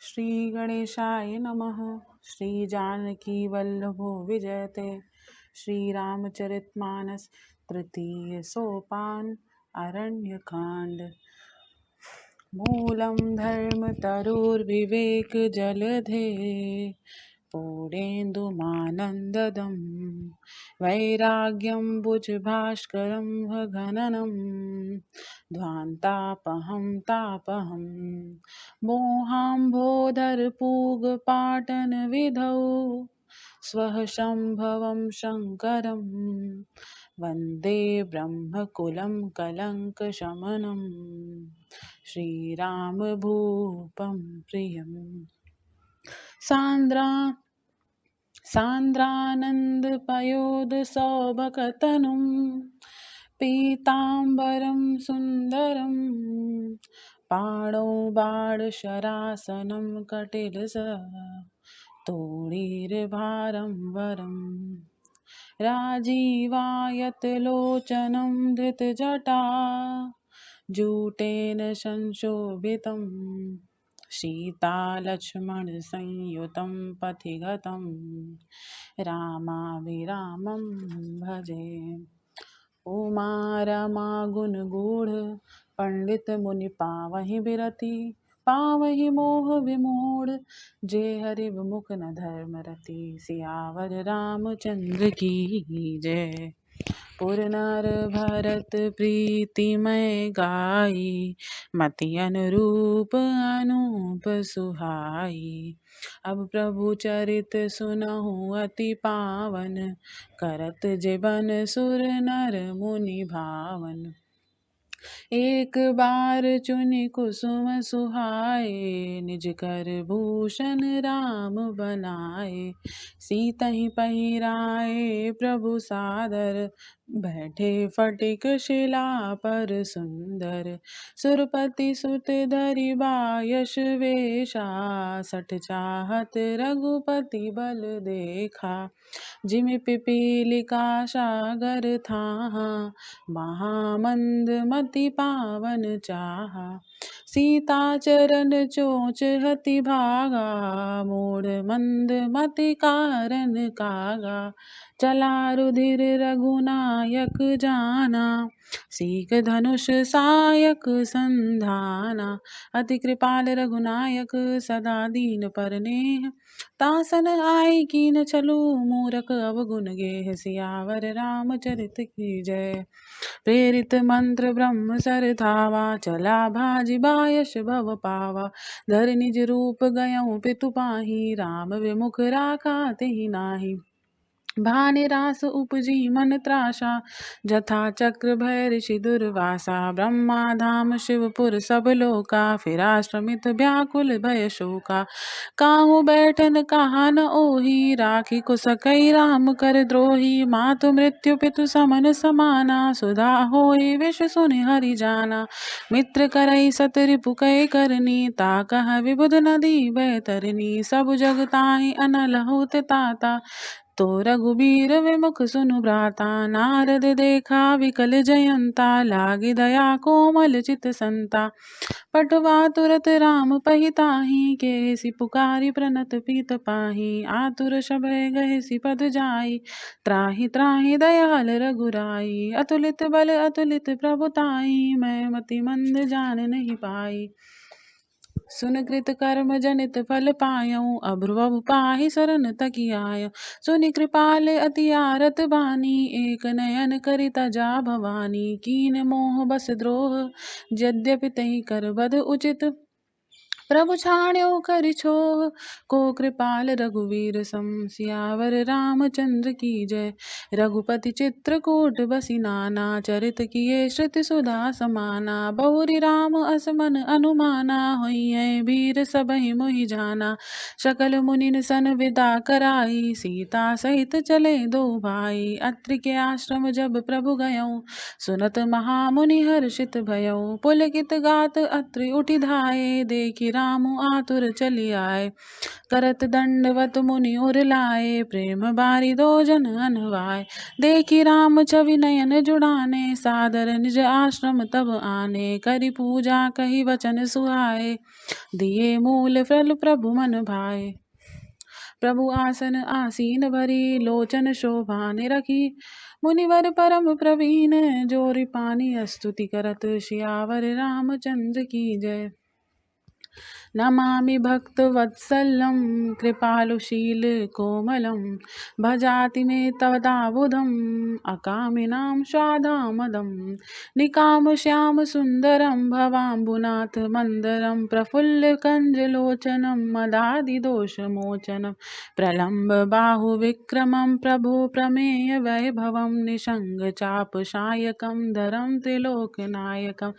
श्री गणेशाय नमः। श्री जानकी वल्लभो विजयते। श्री रामचरितमानस तृतीय सोपान अरण्यकांड। मूलं धर्म तरुर्विवेक जलधे पूर्णेन्दुमानन्ददं वैराग्यं भुजभास्करं भगननं ध्वान्तापहं तापहं मोहाम्भोधरपूगपाटनविधौ स्वः शम्भवं शङ्करं वन्दे ब्रह्मकुलं कलङ्कशमनं श्रीरामभूपं प्रियम्। सान्द्रानन्दपयोधसौभगतनुं पीताम्बरं सुन्दरं पाणौ बाणशरासनं कटिलसतोणीर्भारं वरम् राजीवायतलोचनं धृतजटा जूटेन संशोभितं सीतालक्ष्मणसंयुतं पथिगतं रामाभिरामं भजे। उमा रमा गुणगूढ़ पंडित मुनि पावहि बिरति पावहि मोह विमूढ़ जे हरि विमुख न धर्म रति सियावर रामचंद्र की जय। पुर नर भरत प्रीतिमय गाई मति अनुरूप अनूप सुहाई। अब प्रभु चरित सुनहु अति पावन करत जीवन सुर नर मुनि भावन। एक बार चुनि कुसुम सुहाए निज कर भूषण राम बनाए। सीतहि पहिराए प्रभु सादर बैठे फटिक शिला पर सुंदर। सुरपति सुत धरि बायस वेशा सठ चाहत रघुपति बल देखा। जिमि पिपीलिका सागर थाहा महामंद मति पावन चाहा। सीता चरण चोच हति भागा मूढ़ मंद मति कारण कागा। चला रुधिर रघुनायक जाना सीख धनुष सायक संधाना। अति कृपाल रघुनायक सदा दीन पर नेह तासन आए कीन चलू मूरख अवगुण गेह। सियावर रामचरित की जय। प्रेरित मंत्र ब्रह्म सर धावा चला भाजी बायस भव पावा। धर निज रूप गयऊँ पितु पाही राम विमुख राखा तेहि नाहि। भानि रास उपजी मन त्रासा जथा चक्र भय ऋषि दुर्वासा। ब्रह्मा धाम शिवपुर सब लोका फिरा श्रमित व्याकुल भय शोका। काहू बैठन कहा न ओही राखी कुसकई राम कर द्रोही। मातु मृत्यु पितु समन समाना सुधा होई विष सुनि हरि जाना। मित्र करई सत रिपु कय करनी ताकह विबुध नदी बैतरनी। सब जग ताहि अनल होत ताता तो रघुबीर विमुख सुनु भ्राता। नारद देखा विकल जयंता लागी दया कोमल चित संता। पटवा तुरत राम पहिताहि केसी पुकारी प्रणत पीत पाही। आतुर शबय गहसी पद जाई त्राहि त्राहि दयाल रघुराई। अतुलित बल अतुलित प्रभुताई मैं मति मंद जान नहीं पाई। सुन कृत कर्म जनित फल पायऊँ अभ्रुव पाहि शरण तकी आय। सुनि कृपाल अति आरत बानी एक नयन करिता जा भवानी। कीन मोह बस द्रोह यद्यपि तहि कर बध उचित प्रभु छाड़्यो करि छोह। को कृपाल रघुवीर सम सियावर रामचंद्र की जय। रघुपति चित्रकूट बसी नाना चरित किए श्रुति सुधा समाना। बहुरी राम असमन अनुमाना होइए वीर सबहि मोहि जाना। सकल मुनिन सन विदा कराई सीता सहित चले दो भाई। अत्रि के आश्रम जब प्रभु गयऊँ सुनत महामुनि हर्षित भयऊँ। पुलकित गात अत्रि उठि धाये देखि रामु आतुर चली आए। करत दंडवत मुनि उर लाए, प्रेम बारी दो जन अनवाय। देखी राम छवि नयन जुड़ाने, सादर निज आश्रम तब आने। करी पूजा कही वचन सुहाए, दिए मूल फल प्रभु मन भाए। प्रभु आसन आसीन भरी, लोचन शोभा निरखी। मुनिवर परम प्रवीण, जोरि पानी स्तुति करत। सियावर रामचंद्र की जय। नमामि भक्तवत्सलं, कृपालुशील कोमलं। भजाति मे तवदाबुधम्, अकामिनां स्वादामदम्। निकाम श्याम सुन्दरं, भवाम्बुनाथ मन्दरं। प्रफुल्ल कञ्जलोचनं, मदादिदोषमोचनं। प्रलम्ब बाहुविक्रमं, प्रभो प्रमेय वैभवं। निषङ्ग चापशायकं, धरं त्रिलोकनायकं।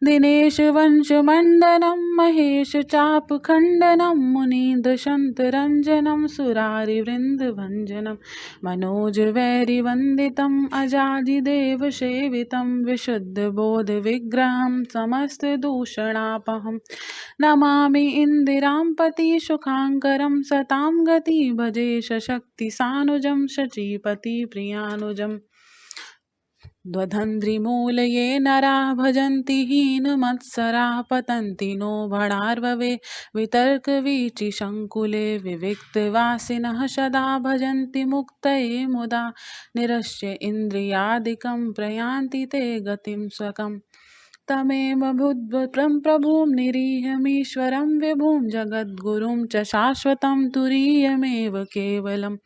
दिनेश वंशमण्डनं, महेश चापखण्डनं। मुनीन्द्र शन्तरञ्जनं, सुरारिवृन्दभञ्जनं। मनोजवैरिवन्दितं, अजादिदेवसेवितं। विशुद्धबोधविग्रहं, समस्तदूषणापहं। नमामि इन्दिरां सुखाङ्करं, सतां गति भजे सशक्तिसानुजं। शचीपतिप्रियानुजम्। द्वन्द्वमूलये नराः, भजन्ति हीनमत्सराः। पतन्ति नो भणार्भवे, वितर्कवीचिशङ्कुले। विविक्तवासिनः सदा, भजन्ति मुक्तये मुदा। निरस्य इन्द्रियादिकं, प्रयान्ति ते गतिं स्वकम्। तमेव बुद्ध्वा प्रभुं निरीहमीश्वरं विभुं। जगद्गुरुं च शाश्वतं, तुरीयमेव केवलम्।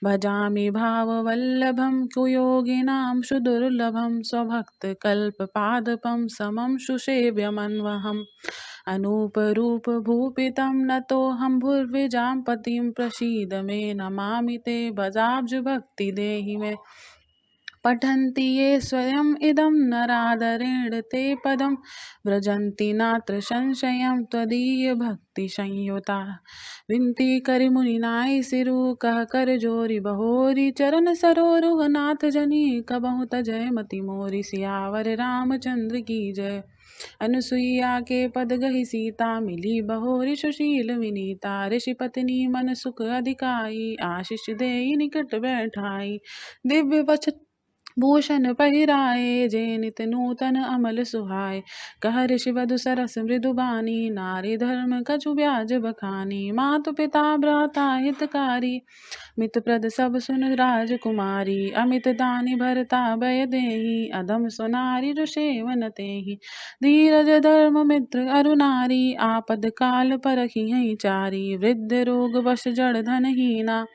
भजामि भाववल्लभं, कुयोगिनां सुदुर्लभं। स्वभक्तकल्पपादपं, समं सुसेव्यमन्वहम्। अनूपरूपभूपितं, नतोऽहं भुर्विजां पतिं। प्रसीद मे, नमामि ते, भजाब्जभक्ति देहि मे। पठन्ति ये स्वयम् इदं, नरादरेण ते पदं। व्रजन्ति नात्र संशयं, त्वदीयभक्तिसंयुताः। विनती करि मुनिनाइ सिरु, कह कर जोरि बहोरी। चरण सरोरुह नाथ जनी, कबहु तजय मति मोरी। सियावर रामचंद्र की जय। अनुसुईया के पद गहि सीता, मिली बहोरी सुशील विनीता। ऋषि पत्नी मन सुख अधिकाई, आशीष देई निकट बैठाई। दिव्य वचन भूषण पहिराए, जे नित नूतन अमल सुहाए। कह ऋषि वधु सरस मृदु बानी, नारी धर्म कछु ब्याज बखानी। मातु पिता भ्राता हितकारी, मित प्रद सब सुन राजकुमारी। अमित दानि भरता भय देहि, अधम सुनारी रुसेवन तेहि। धीरज धर्म मित्र अरु नारी, आपद काल परखिहि चारी। वृद्ध रोग वश जड़ धनहीना,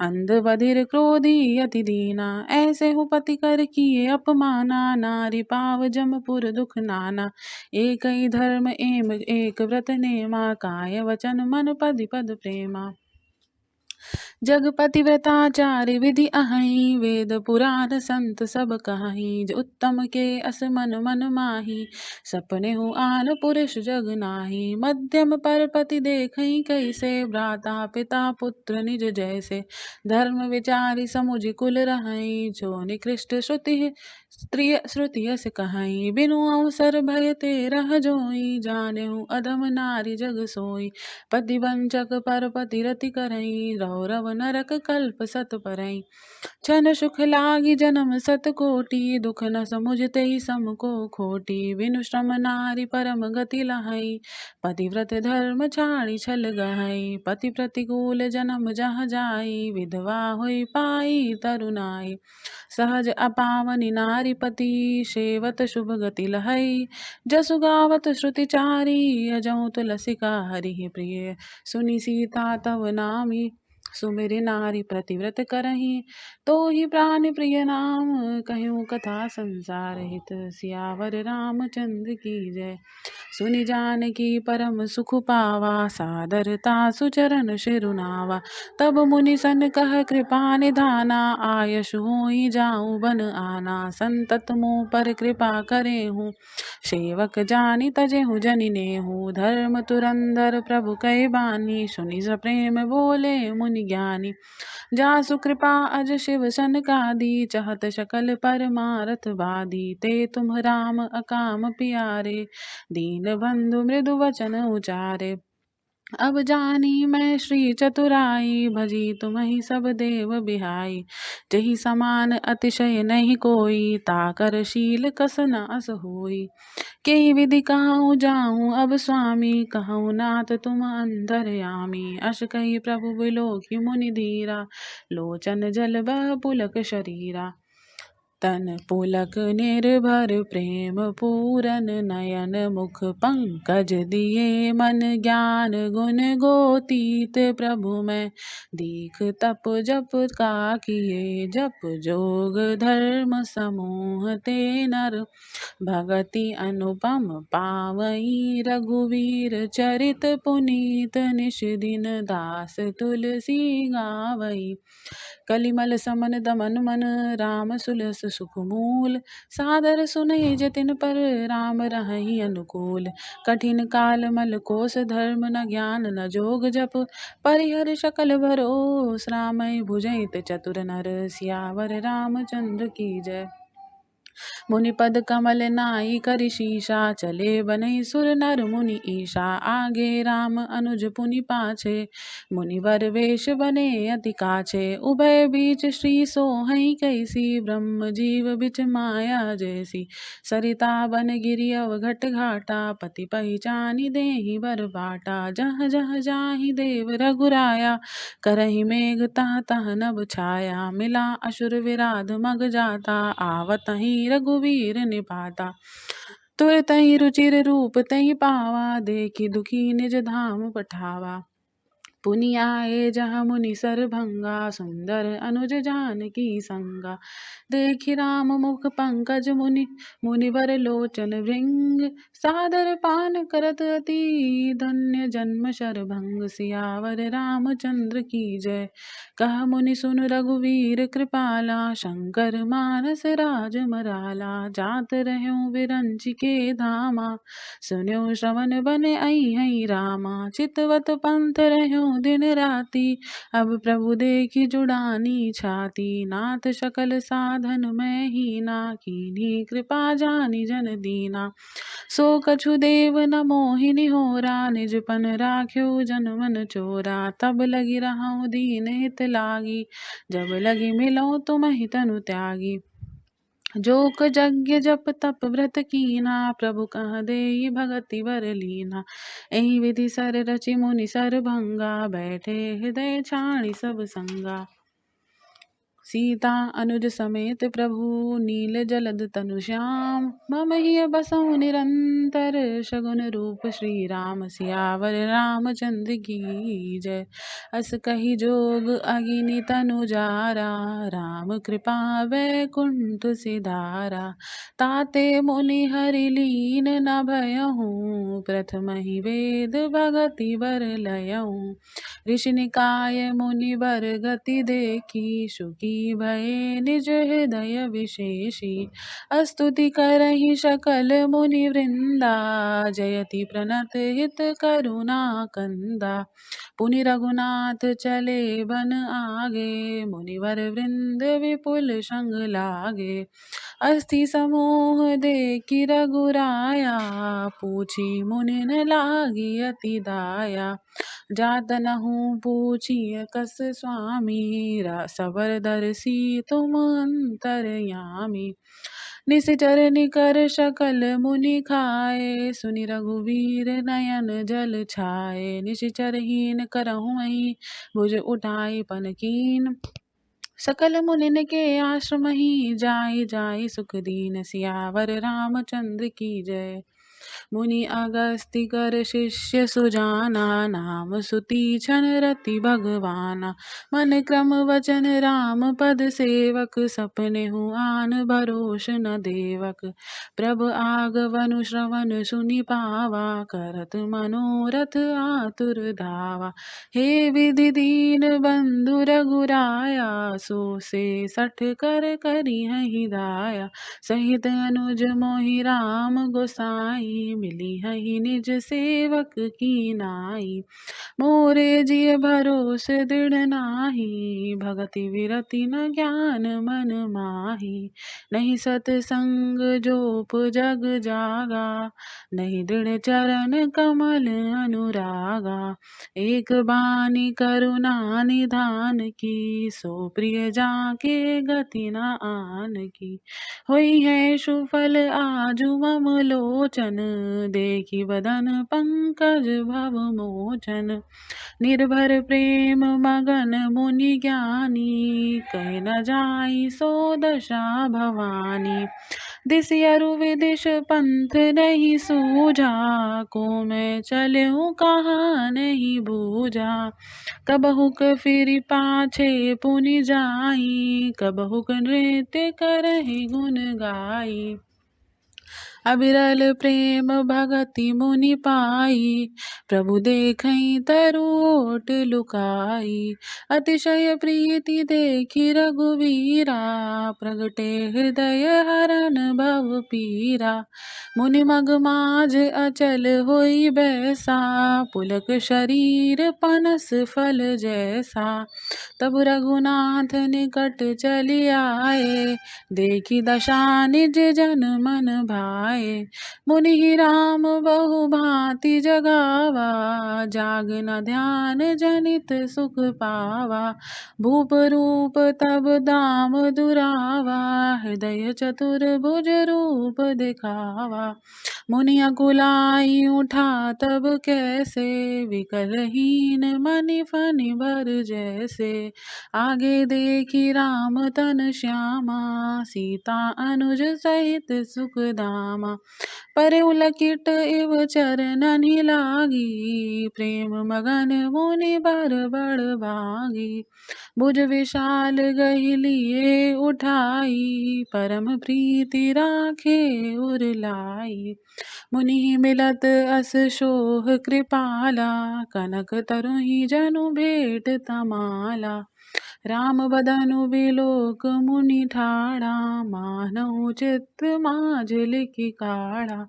अंध बधिर क्रोधी अति दीना। ऐसे हु पति कर किए अपमाना, नारी पाव जमपुर दुख नाना। एक ही धर्म एम एक व्रत नेमा, काय वचन मन पद पद प्रेमा। जगपति व्रताचार्य विधि अहै, वेद पुराण संत सब कहै। उत्तम के अस मन मन माही, सपने हु आन पुरुष जग नाही। मध्यम पर पति देखै कैसे, भ्राता पिता पुत्र निज जैसे। धर्म विचारी समुझ कुल रहै, जो निकृष्ट श्रुति यस कहै। बिनु अवसर भय ते रह जोई, जानेहु अधम नारी जग सोई। पतिवंचक पर पति रति करೈ, रौरव नरक कल्प सत परई। छन सुख लागी जन्म सत कोटि, दुख न समुझते ही सम को खोटी। बिनु श्रम नारी परम गति लहै, पतिव्रत धर्म छाड़ी छल गहै। पति प्रतिकूल जन्म जह जाई, विधवा होई पाई तरुनाई। सहज अपावनि नारी पति, सेवत शुभ गति लहै। जसु गावत श्रुति चारी, अजहु तुलसिका हरि प्रिय। सुनि सीता तव नामी, सुमिरि नारी प्रतिव्रत करहि। तो ही प्राण प्रिय नाम, कहूँ कथा संसार हित। सियावर रामचंद्र की जय। सुनि जानकी परम सुख पावा, सादरता सुचरण शिरुनावा। तब मुनि सन कह कृपा निधाना, आयसु होई जाऊं बन आना। संतत मुँह पर कृपा करे हूँ, सेवक जानि तजे हूँ जनि नेहु। धर्म तुरंदर प्रभु कै बानी, सुनि सप्रेम बोले मुनि ज्ञानी। जासु कृपा अज शिव सनकादि, चहत सकल परमारथ बादी। ते तुम राम अकाम पियारे, दीन बंधु मृदु वचन उचारे। अब जानी मैं श्री चतुराई, भजी तुम्हि सब देव बिहाई। जहि समान अतिशय नहीं कोई, ताकर शील कस न अस होई। केहि विधि कहूँ जाऊँ अब स्वामी, कहूँ नाथ तुम अंतर्यामी। अस कही प्रभु बिलोकी मुनि धीरा, लोचन जल बह पुलक शरीरा। तन पुलक निर्भर प्रेम पूरन, नयन मुख पंकज दिए मन ज्ञान गुण गोतीत। प्रभु मैं दीख तप जप का किए, जप जोग धर्म समूह ते नर। भगति अनुपम पावई, रघुवीर चरित पुनीत। निष दिन दास तुलसी गावई, कलिमल समन दमन मन। राम सुलस सुख मूल, सादर सुनहि जतिन पर। राम रहहि अनुकूल, कठिन काल मल कोस। धर्म न ज्ञान न जोग जप, परिहर सकल भरोस। रामय भुजैत चतुर नर, सियावर रामचंद्र की जय। मुनिपद कमल नाई करि शीशा, चले बनहि सुर नर मुनि ईशा। आगे राम अनुज पुनि पाछे, मुनिवर वेश बने अति काछे। उभय बीच श्री सोहइ कैसी, ब्रह्म जीव बिच माया जैसी। सरिता बन गिरि अवघट घाटा, पति पहिचानी देहि बर बाटा। जहाँ जहाँ जाहि देव रघुराया, करहि मेघ तहाँ तहाँ नभ छाया। मिला असुर विराध मग जाता, आवतहि रघुवीर निपाता। तुरतहि रुचिर रूप तहि पावा, देखि दुखी निज धाम पठावा। पुनि आए जहाँ मुनि सरभंगा, सुंदर अनुज जानकी संगा। देखि राम मुख पंकज मुनि, मुनिवर लोचन भृंग। सादर पान करत अति, धन्य जन्म शरभंग। सियावर रामचंद्र की जय। कह मुनि सुन रघुवीर कृपाला, शंकर मानस राज मराला। जात रहूं विरंचि के धामा, सुन्यो श्रवण बन आई रामा। चितवत पंथ रहूं दिन राति, अब प्रभु देखि जुड़ानी छाती। नाथ सकल साधन मैं हीना, कीन्ही कृपा जानि जन दीना। सो कछु देव न मोहि होरा, निजपन राख्यो जन मन चोरा। तब लगी रहूं दीन हित लागी, जब लगी मिलऊं तुम्हि तनु त्यागी। जोक यज्ञ जप तप व्रत कीना, प्रभु कह देई भगति वर लीना। एहि विधि सर रचि मुनि सरभंगा, बैठे हृदय छाणी सब संगा। सीता अनुज समेत प्रभु, नील जलद तनु श्याम। मम हिय बसहु निरंतर, सगुन रूप श्री राम। सियावर रामचंद्र की जय। अस कही जोग अगिनि तनु जारा, राम कृपा वैकुंठ सिधारा। ताते मुनि हरि लीन न भयहु, प्रथम ही वेद भगति वर लयहु। ऋषि निकाय मुनि बर गति देखी, सुखी भये निज हृदय विशेषी। स्तुति करहि सकल मुनि वृंदा, जयति प्रणत हित करुणा कंदा। पुनि रघुनाथ चले बन आगे, मुनिवर वृंद विपुल संग लागे। अस्थि समूह देखि रघुराया, पूछी मुनिन लागी अति दाया। जात नहु पूछिय कस स्वामी, सबर दर्शी तुम अंतरयामी। निशिचर निकर सकल मुनि खाए, सुनि रघुवीर नयन जल छाए। निशिचर हीन करहु मही, भुज उठाई पन कीन। सकल मुनिन के आश्रम ही, जाई जाई सुख दीन। सियावर रामचंद्र की जय। मुनि अगस्ति कर शिष्य सुजाना, नाम सुतीक्षण रति भगवाना। मन क्रम वचन राम पद सेवक, सपने आन भरोस न देवक। प्रभु आगमनु श्रवण सुनि पावा, करत मनोरथ आतुर धावा। हे विधि दीन बंधु रघुराया, सो से सठ कर करिहहि दाया। सहित अनुज मोहि राम गोसाई, मिली हहि निज सेवक की नाई। मोरे जिय भरोस दृढ़ नाही, भगति विरति न ज्ञान मन माही। नहीं सतसंग जोप जग जागा, नहीं दृढ़ चरण कमल अनुरागा। एक बानी करुणा निधान की, सो प्रिय जाके गति न आन की। हुई है सुफल आजु मम लोचन, देखी बदन पंकज भव मोचन। निर्भर प्रेम मगन मुनि ज्ञानी, कह न जाई सो दशा भवानी। दिस अरु विदिश पंथ नहीं सूझा, को मैं चलूं कहाँ नहीं बूझा। कबहुक फिर पाछे पुनि जाई, कबहुक नृत्य करहि गुण गाई। अविरल प्रेम भगति मुनि पाई, प्रभु देखई तरु ओट लुकाई। अतिशय प्रीति देखी रघुवीरा, प्रगटे हृदय हरन भव पीरा। मुनि मग माज अचल होई बैसा, पुलक शरीर पनस फल जैसा। तब रघुनाथ निकट चली आए, देखी दशा निज जन मन भाए। मुनि राम बहु भांति जगावा, जाग न ध्यान जनित सुख पावा। भूप रूप तब दाम दुरावा, हृदय चतुर्भुज रूप दिखावा। मुनि अकुलाई उठा तब कैसे, विकलहीन मनि फनि भर जैसे। आगे देखी राम तन श्यामा, सीता अनुज सहित सुखधामा। परे उलकिट इव चरणनि लागी, प्रेम मगन मुनि बर बड़ भागी। भुज विशाल गहि लिए उठाई, परम प्रीति राखे उर लाई। मुनि मिलत अस शोह कृपाला, कनक तरुहि जनु भेंट तमाला। राम बदनु बिलोक मुनि ठाड़ा, मानहु चित्त माझ लिखि काढ़ा।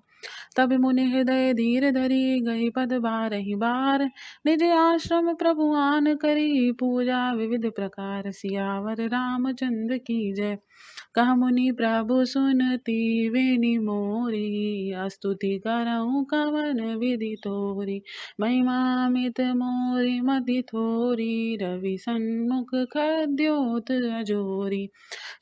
तब मुनि हृदय धीर धरि, गहि पद बारहि बार। निज आश्रम प्रभु आन करी, पूजा विविध प्रकार। सियावर रामचंद्र की जय। कहा मुनि प्रभु सुनती वेनी मोरी, स्तुति करऊँ कवन विधि तोरी। महिमा मित मोरि मति थोरी, रवि सन्मुख खद्योत अजोरी।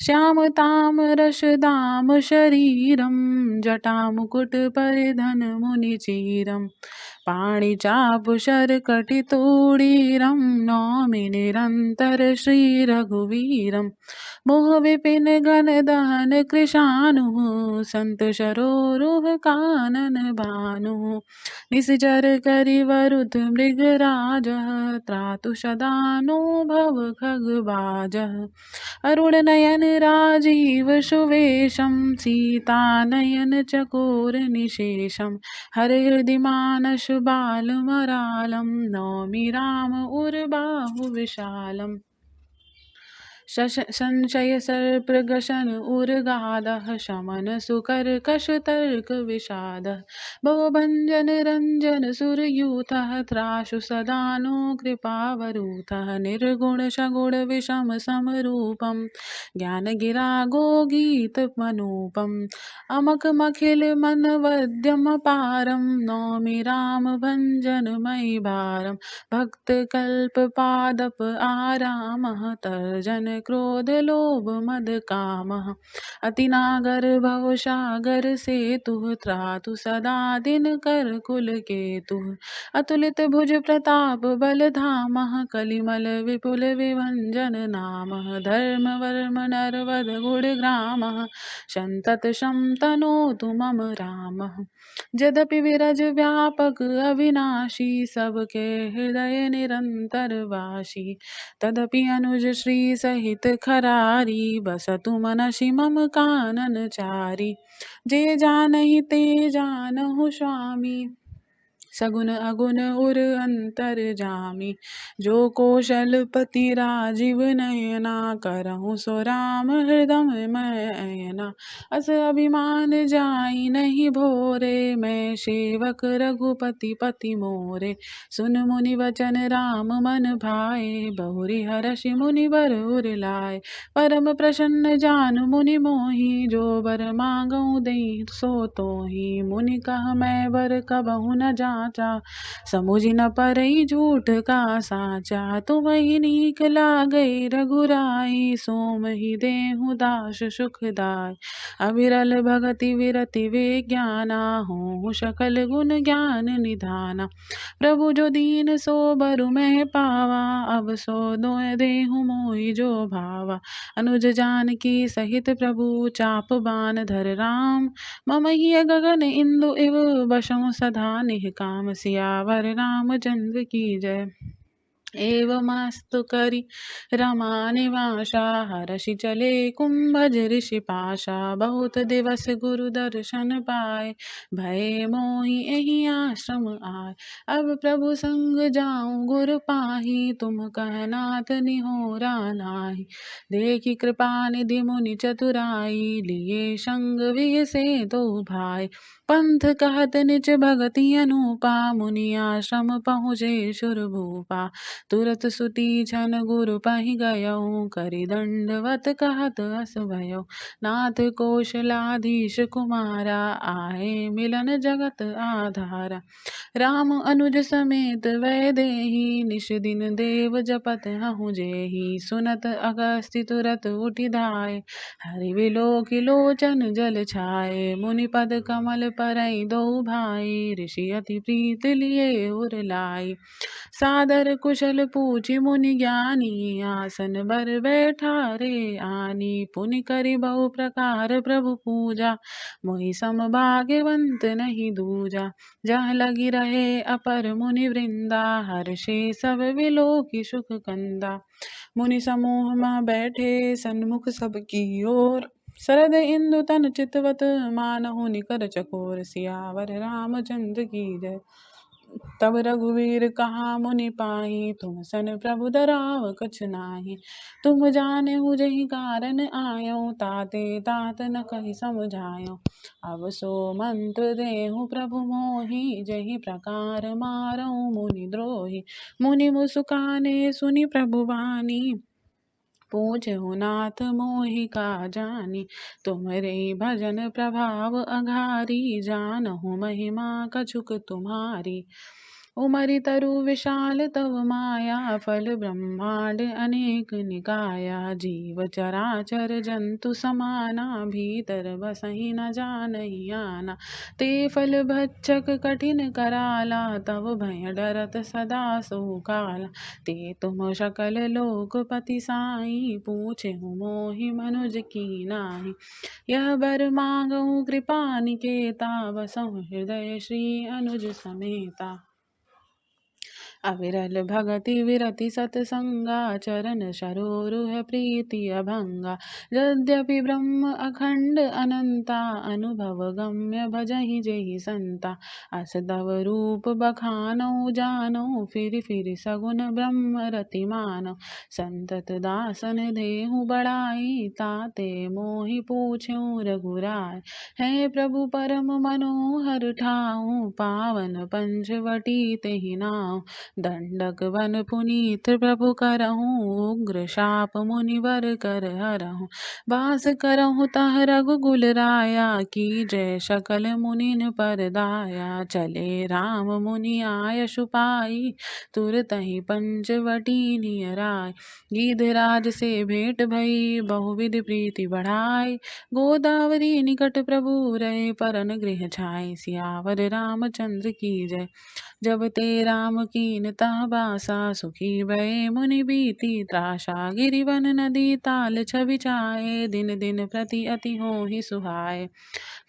श्याम ताम रस दाम शरीरम, जटा मुकुट परिधन मुनि चीरम। पाणि चाप शर कटि तोड़ीरम, नौमि निरंतर श्री रघुवीरम। मोह विपिन गण दहन कृशानु, संत सरोरुह कानन भानु। निश्चर करि वरुथ मृगराजः, त्रातु सदा नो भव खगबाजः। अरुण नयन राजीव सुवेशम, सीता नयन चकोर निशेषम। हरे हृदि मानस बाल मरालम, नौमि राम उर्बाहु विशालम। संशय सर्प ग्रसन उर्गादः, शमन सुकर कश तर्क विषादः। भवभञ्जन रंजन सुरयूथः, त्रासु सदा नो कृपावरूथः। निर्गुण सगुण विषम समरूपं, ज्ञान गिरा गोगीत मनूपम्। अमक मखिल मन वद्यम पारम, नौमि राम भंजन मयि भारम। भक्त कल्प पादप आरामः, तर्जन क्रोध लोभ मद कामः। अति नागर भव सागर सेतुः, त्रातु सदा दिन कर कुल केतुः। अतुलित भुज प्रताप बल धामः, कलिमल विपुल विभंजन नामः। धर्म वर्म नरवध गुणग्रामः, संतत शम तनोतु मम रामः। यद्यपि विरज व्यापक अविनाशी, सबके हृदय निरंतर वासी। तदपि अनुज श्री सहित खरारी, बसतु मनसि मम कानन चारी। जे जानहि ते जानहु स्वामी, सगुन अगुन उर अंतर जामी। जो कौशलपति राजीव नयना, करहु सो राम हृदय मैं अयना। अस अभिमान जाई नहीं भोरे, मैं सेवक रघुपति पति मोरे। सुन मुनि वचन राम मन भाए, बहुरी हर्षि मुनि बर उर लाए। परम प्रसन्न जानु मुनि मोहि, जो बर मांगहु देहि सो तोहि। मुनि कह मैं बर कबहु न जाचा, समुझि न परई झूठ का साचा। तुम्हि नीक लागई रघुराई, सोमहि देहु दास सुखदाय। अविरल भगति विरति विज्ञाना, होहु सकल गुण ज्ञान निधाना। प्रभु जो दीन सो बरु मैं पावा, अब सो देहु मोहि जो भावा। अनुज जानकी सहित प्रभु, चाप बान धर राम। मम हिय गगन इंदु इव, बसहु सदा निःकाम। सियावर रामचंद्र की जय। एवमास्तु करि रमा निवासा, हरषि चले कुंभज ऋषि पाशा। बहुत दिवस गुरु दर्शन पाए, भय मोहि एहि आश्रम आए। अब प्रभु संग जाऊं गुर पाहि, तुम कह नाथ निहोरा नाहि। देखि कृपा निधि मुनि चतुराई, लिए संग विह से दो भाई। पंथ कहत निच भगति अनुपा, मुनि आश्रम पहुँचे शुरभूपा। तुरत सुती छन गुरु पहि गयउ, करि दंडवत कहत अस भयउ। नाथ कौशलाधीश कुमारा, आहे मिलन जगत आधारा। राम अनुज समेत वैदेही, निश दिन देव जपत हहु जेहि। सुनत अगस्त्य तुरत उठि धाय, हरि विलोकि लोचन जल छाए। मुनि पद कमल परई दो भाई, ऋषि अति प्रीत लिए उर लाई। सादर कुशल पूछि मुनि ज्ञानी, आसन बर बैठा रे आनी। पुनि करि बहु प्रकार प्रभु पूजा, मोहि सम भाग्यवंत नहीं दूजा। जहाँ लगी रहे अपर मुनि वृंदा, हर्षे सब विलोकि सुख कंदा। मुनि समूह में बैठे सन्मुख सबकी ओर, शरद इंदु तन चितवत मानहु निकर चकोर। सियावर रामचंद्र की जय। तब रघुवीर कहा मुनि पाहि, तुम सन प्रभु दराव कछ नाही। तुम जाने जहि कारण आयो, ताते तात न कहि समझायो। अब सो मंत्र देहु प्रभु मोहि, जहि प्रकार मारहु मुनि द्रोही। मुनि मुस्काने सुनि प्रभु बानी, पूछहु नाथ मोहि का जानी। तुम्हरे भजन प्रभाव अघारी, जानहु महिमा कछुक तुम्हारी। उमरि तरु विशाल तव माया, फल ब्रह्मांड अनेक निकाया। जीव चराचर जंतु समाना, भीतर बसहि न जानहि आना। ते फल भक्षक कठिन कराला, तव भय डरत सदा सो काला। ते तुम सकल लोकपति साई, पूछहु मोहि मनुज की नाहि। यह बर मांगहु कृपा निकेता, बसहु हृदय श्री अनुज समेता। अविरल भगति विरति सतसंगा, चरण सरोरुह प्रीति अभंगा। यद्यपि ब्रह्म अखंड अनंता, अनुभव गम्य भजहि जेहि संता। अस तव रूप बखानौ जानौ, फिर फिर सगुन ब्रह्म रति मानौ। संतत दासन देहु बड़ाई, ताते मोहि पूछ्यौ रघुराय। है प्रभु परम मनोहर ठाऊ, पावन पंचवटी तेहि नाऊ। दंडक वन पुनीत प्रभु करहूँ, उग्र शाप मुनिवर कर हरहूँ। वास करहूँ तह रघुकुल राया, की जय सकल मुनिन पर दाया। चले राम मुनि आयसु पाई, तुरतहि पंचवटी नियराय। गिधराज से भेंट भई, बहुविध प्रीति बढ़ाई। गोदावरी निकट प्रभु रहे, परन गृह छाई। सियावर रामचंद्र की जय। जब ते राम की दीन तह बासा सुखी भये मुनि बीती त्रासा गिरिवन नदी ताल छवि छाए दिन दिन प्रति अति होहि सुहाए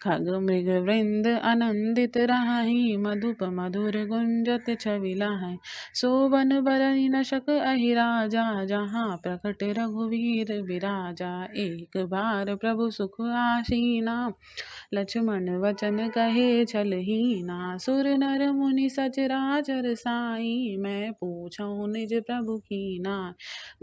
खग मृग वृंद आनंदित रहाहि मधुप मधुर गुंजत छवि लाहि सोबन बरहि न शक अहि राजा जहाँ प्रकट रघुवीर बिराजा एक बार प्रभु सुख आसीना लक्ष्मण वचन कहे छलहीना सुर नर मुनि सचराचर साई मैं पूछऊँ निज प्रभु कीना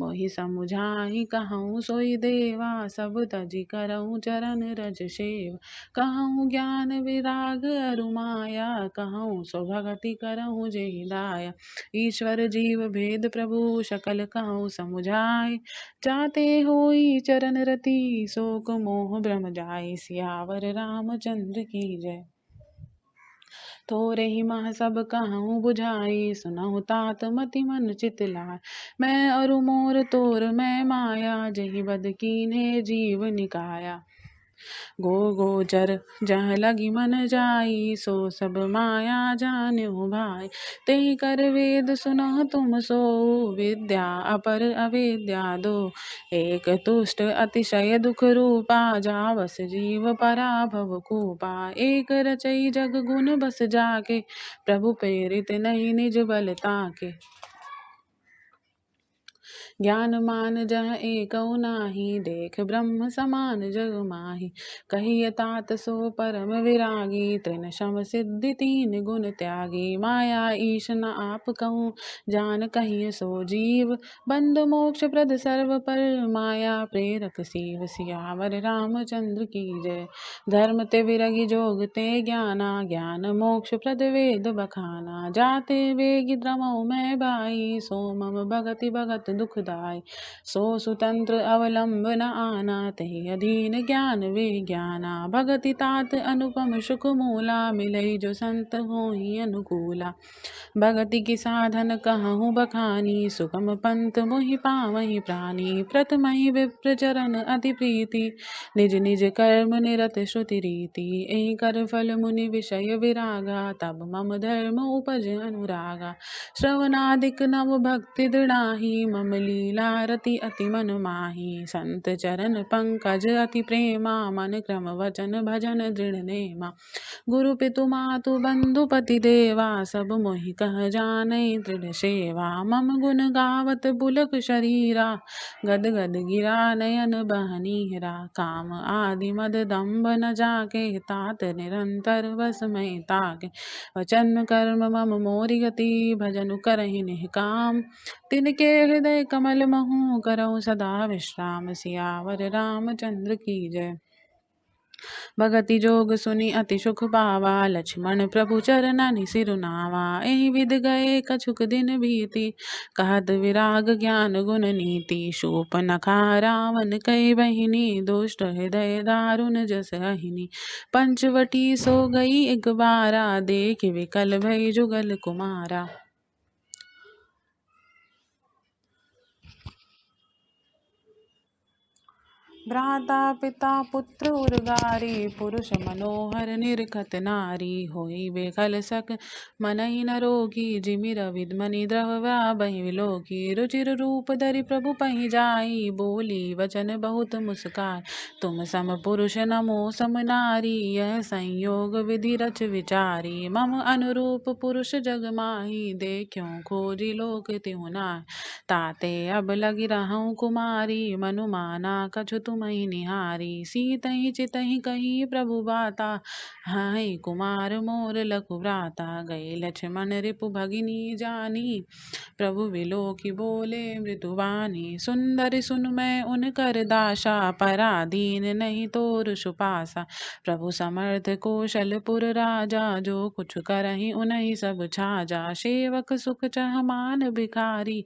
मोहि समुझाहि कहऊँ सोई देवा सब तजि करऊँ चरण रज सेवा कहऊँ ज्ञान विराग अरु माया कहऊँ सो भगति करऊँ जेहि दाया ईश्वर जीव भेद प्रभु सकल कहूँ समुझाए जाते होई चरण रति शोक मोह भ्रम जाय सियावर रामचंद्र की जय थोरे ही मह सब कहूँ बुझाई सुनहु तात मति मन चित लाय मैं अरु मोर तोर मैं माया जही बद कीन्हे जीव निकाया गोचर जहाँ लगी मन जाई सो सब माया जान्यु भाई तेहि कर वेद सुनह तुम सो विद्या अपर अविद्या दो एक तुष्ट अतिशय दुख रूपा जावस जीव पराभव कूपा एक रचई जग गुण बस जाके प्रभु प्रेरित नहीं निज बल ताके ज्ञान मान जह एकौ नाही देख ब्रह्म समान जग माही कहिय तात सो परम विरागी तृण शम सिद्धि तीन गुण त्यागी माया ईश न आप कहूँ जान कहिय सो जीव बंद मोक्ष प्रद सर्व पर माया प्रेरक शिव सियावर रामचंद्र की जय धर्म ते विरगि जोग ते ज्ञाना ज्ञान मोक्ष प्रद वेद बखाना जाते वेगि द्रमौ मैं भाई सो मम भगति भगत दुखदाय सो सुतंत्र अवलंब न आना तहि अधीन ज्ञान विज्ञाना भगति तात अनुपम सुख मूला मिलई जो संत होहि अनुकूला भगति की साधन कहूँ बखानी सुगम पंथ मोहि पावहि प्राणी प्रथमहि विप्र चरण अति प्रीति निज निज कर्म निरत श्रुति रीति एहि कर फल मुनि विषय विरागा तब मम धर्म उपज अनुरागा श्रवणादिक नव भक्ति दृढ़ाहि मम लीला रति अति मन माही संत चरण पंकज अति प्रेमा मन क्रम वचन भजन दृढ़ नेमा गुरु पितु मातु बंधु पति देवा सब मोहि कह जानै दृढ़ सेवा मम गुण गावत बुलक शरीरा गद गद गिरा नयन बहनीरा काम आदि मद दम्भ न जाके तात निरंतर बस मैं ताके वचन कर्म मम मोरि गति भजन करहि निष्काम तिनके हृदय कमल महु करहु सदा विश्राम सियावर रामचंद्र की जय भगति जोग सुनि अति सुख पावा लक्ष्मण प्रभु चरणनि सिरुनावा एहि विध गए कछुक दिन बीती कहत विराग ज्ञान गुण नीति शूर्पणखा रावण कई बहिनी दुष्ट हृदय दारुण जस अहिनी पंचवटी सो गई एक बारा देख विकल भई जुगल कुमारा भ्राता पिता पुत्र उर्गारी पुरुष मनोहर निरखत नारी होई बेखल सक मनहि न रोगी जिमिर विद्मनि द्रववा बहि विलोकी रुचिर रूप धरि प्रभु पहि जाई बोली वचन बहुत मुस्काई तुम सम पुरुष नमो सम नारी यह संयोग विधि रच विचारी मम अनुरूप पुरुष जग माही देखियो खोजी लोक तिहु नाहि ताते अब लगी रहूं कुमारी मनुमाना कछु तुमहि निहारी सीतहि चितहि कही प्रभु बाता हाय कुमार मोर लखु भ्राता गए लक्ष्मण रिपु भगिनी जानी प्रभु विलोकी बोले मृदुवानी सुंदर सुन मैं उनकर दासा पराधीन नहीं तोर सुपासा प्रभु समर्थ कौशलपुर राजा जो कुछ करहि उन्हीं सब छाजा सेवक सुख चह मान भिखारी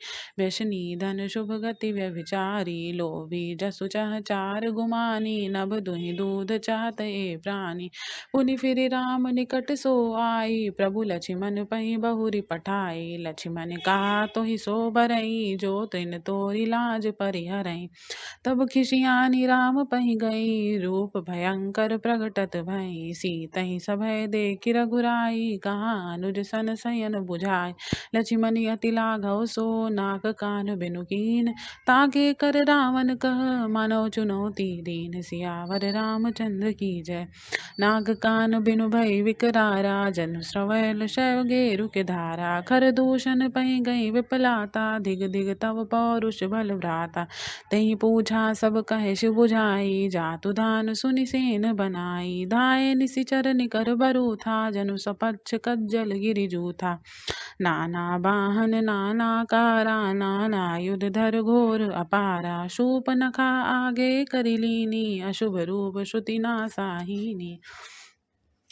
यश निधन शुभ गति व्यभिचारी, लोभी जसु चह चार गुमानी, नभ दुहि दूध चाहत ए प्राणी। पुनि फिर राम निकट सो आई, प्रभु लक्ष्मण पहि बहुरी पठाई। लक्ष्मण कहा तोहि सो बरई, जो तिन तोरी लाज परिहरई। तब खिसियानी राम पहि गई, रूप भयंकर प्रगटत भई। सीतहि सभय देखि रघुराई, कहाँ अनुज सन शयन बुझाई। लक्ष्मण अति लाघव सो, नाक कान बिनु कीन, ताके कर रावण कह मानो चुनौती दीन। सियावर रामचंद्र की जय। नाग कान बिनु भय विकरारा, जन श्रवण शैव गेरु के धारा। खर दूषण पहि गई विपलाता, धिग धिग तव पौरुष बल भ्राता। तहि पूछा सब कहे शिव बुझाई, जातु धान सुनि सेन बनाई। धाये निशिचर निकर बरु था, जनु सपक्ष कज्जल गिरि जूथा। नाना वाहन नाना कारा, नाना युध धर घोर अपारा। शूर्पनखा आगे करि लीनी, अशुभ रूप श्रुति नासाहीनी।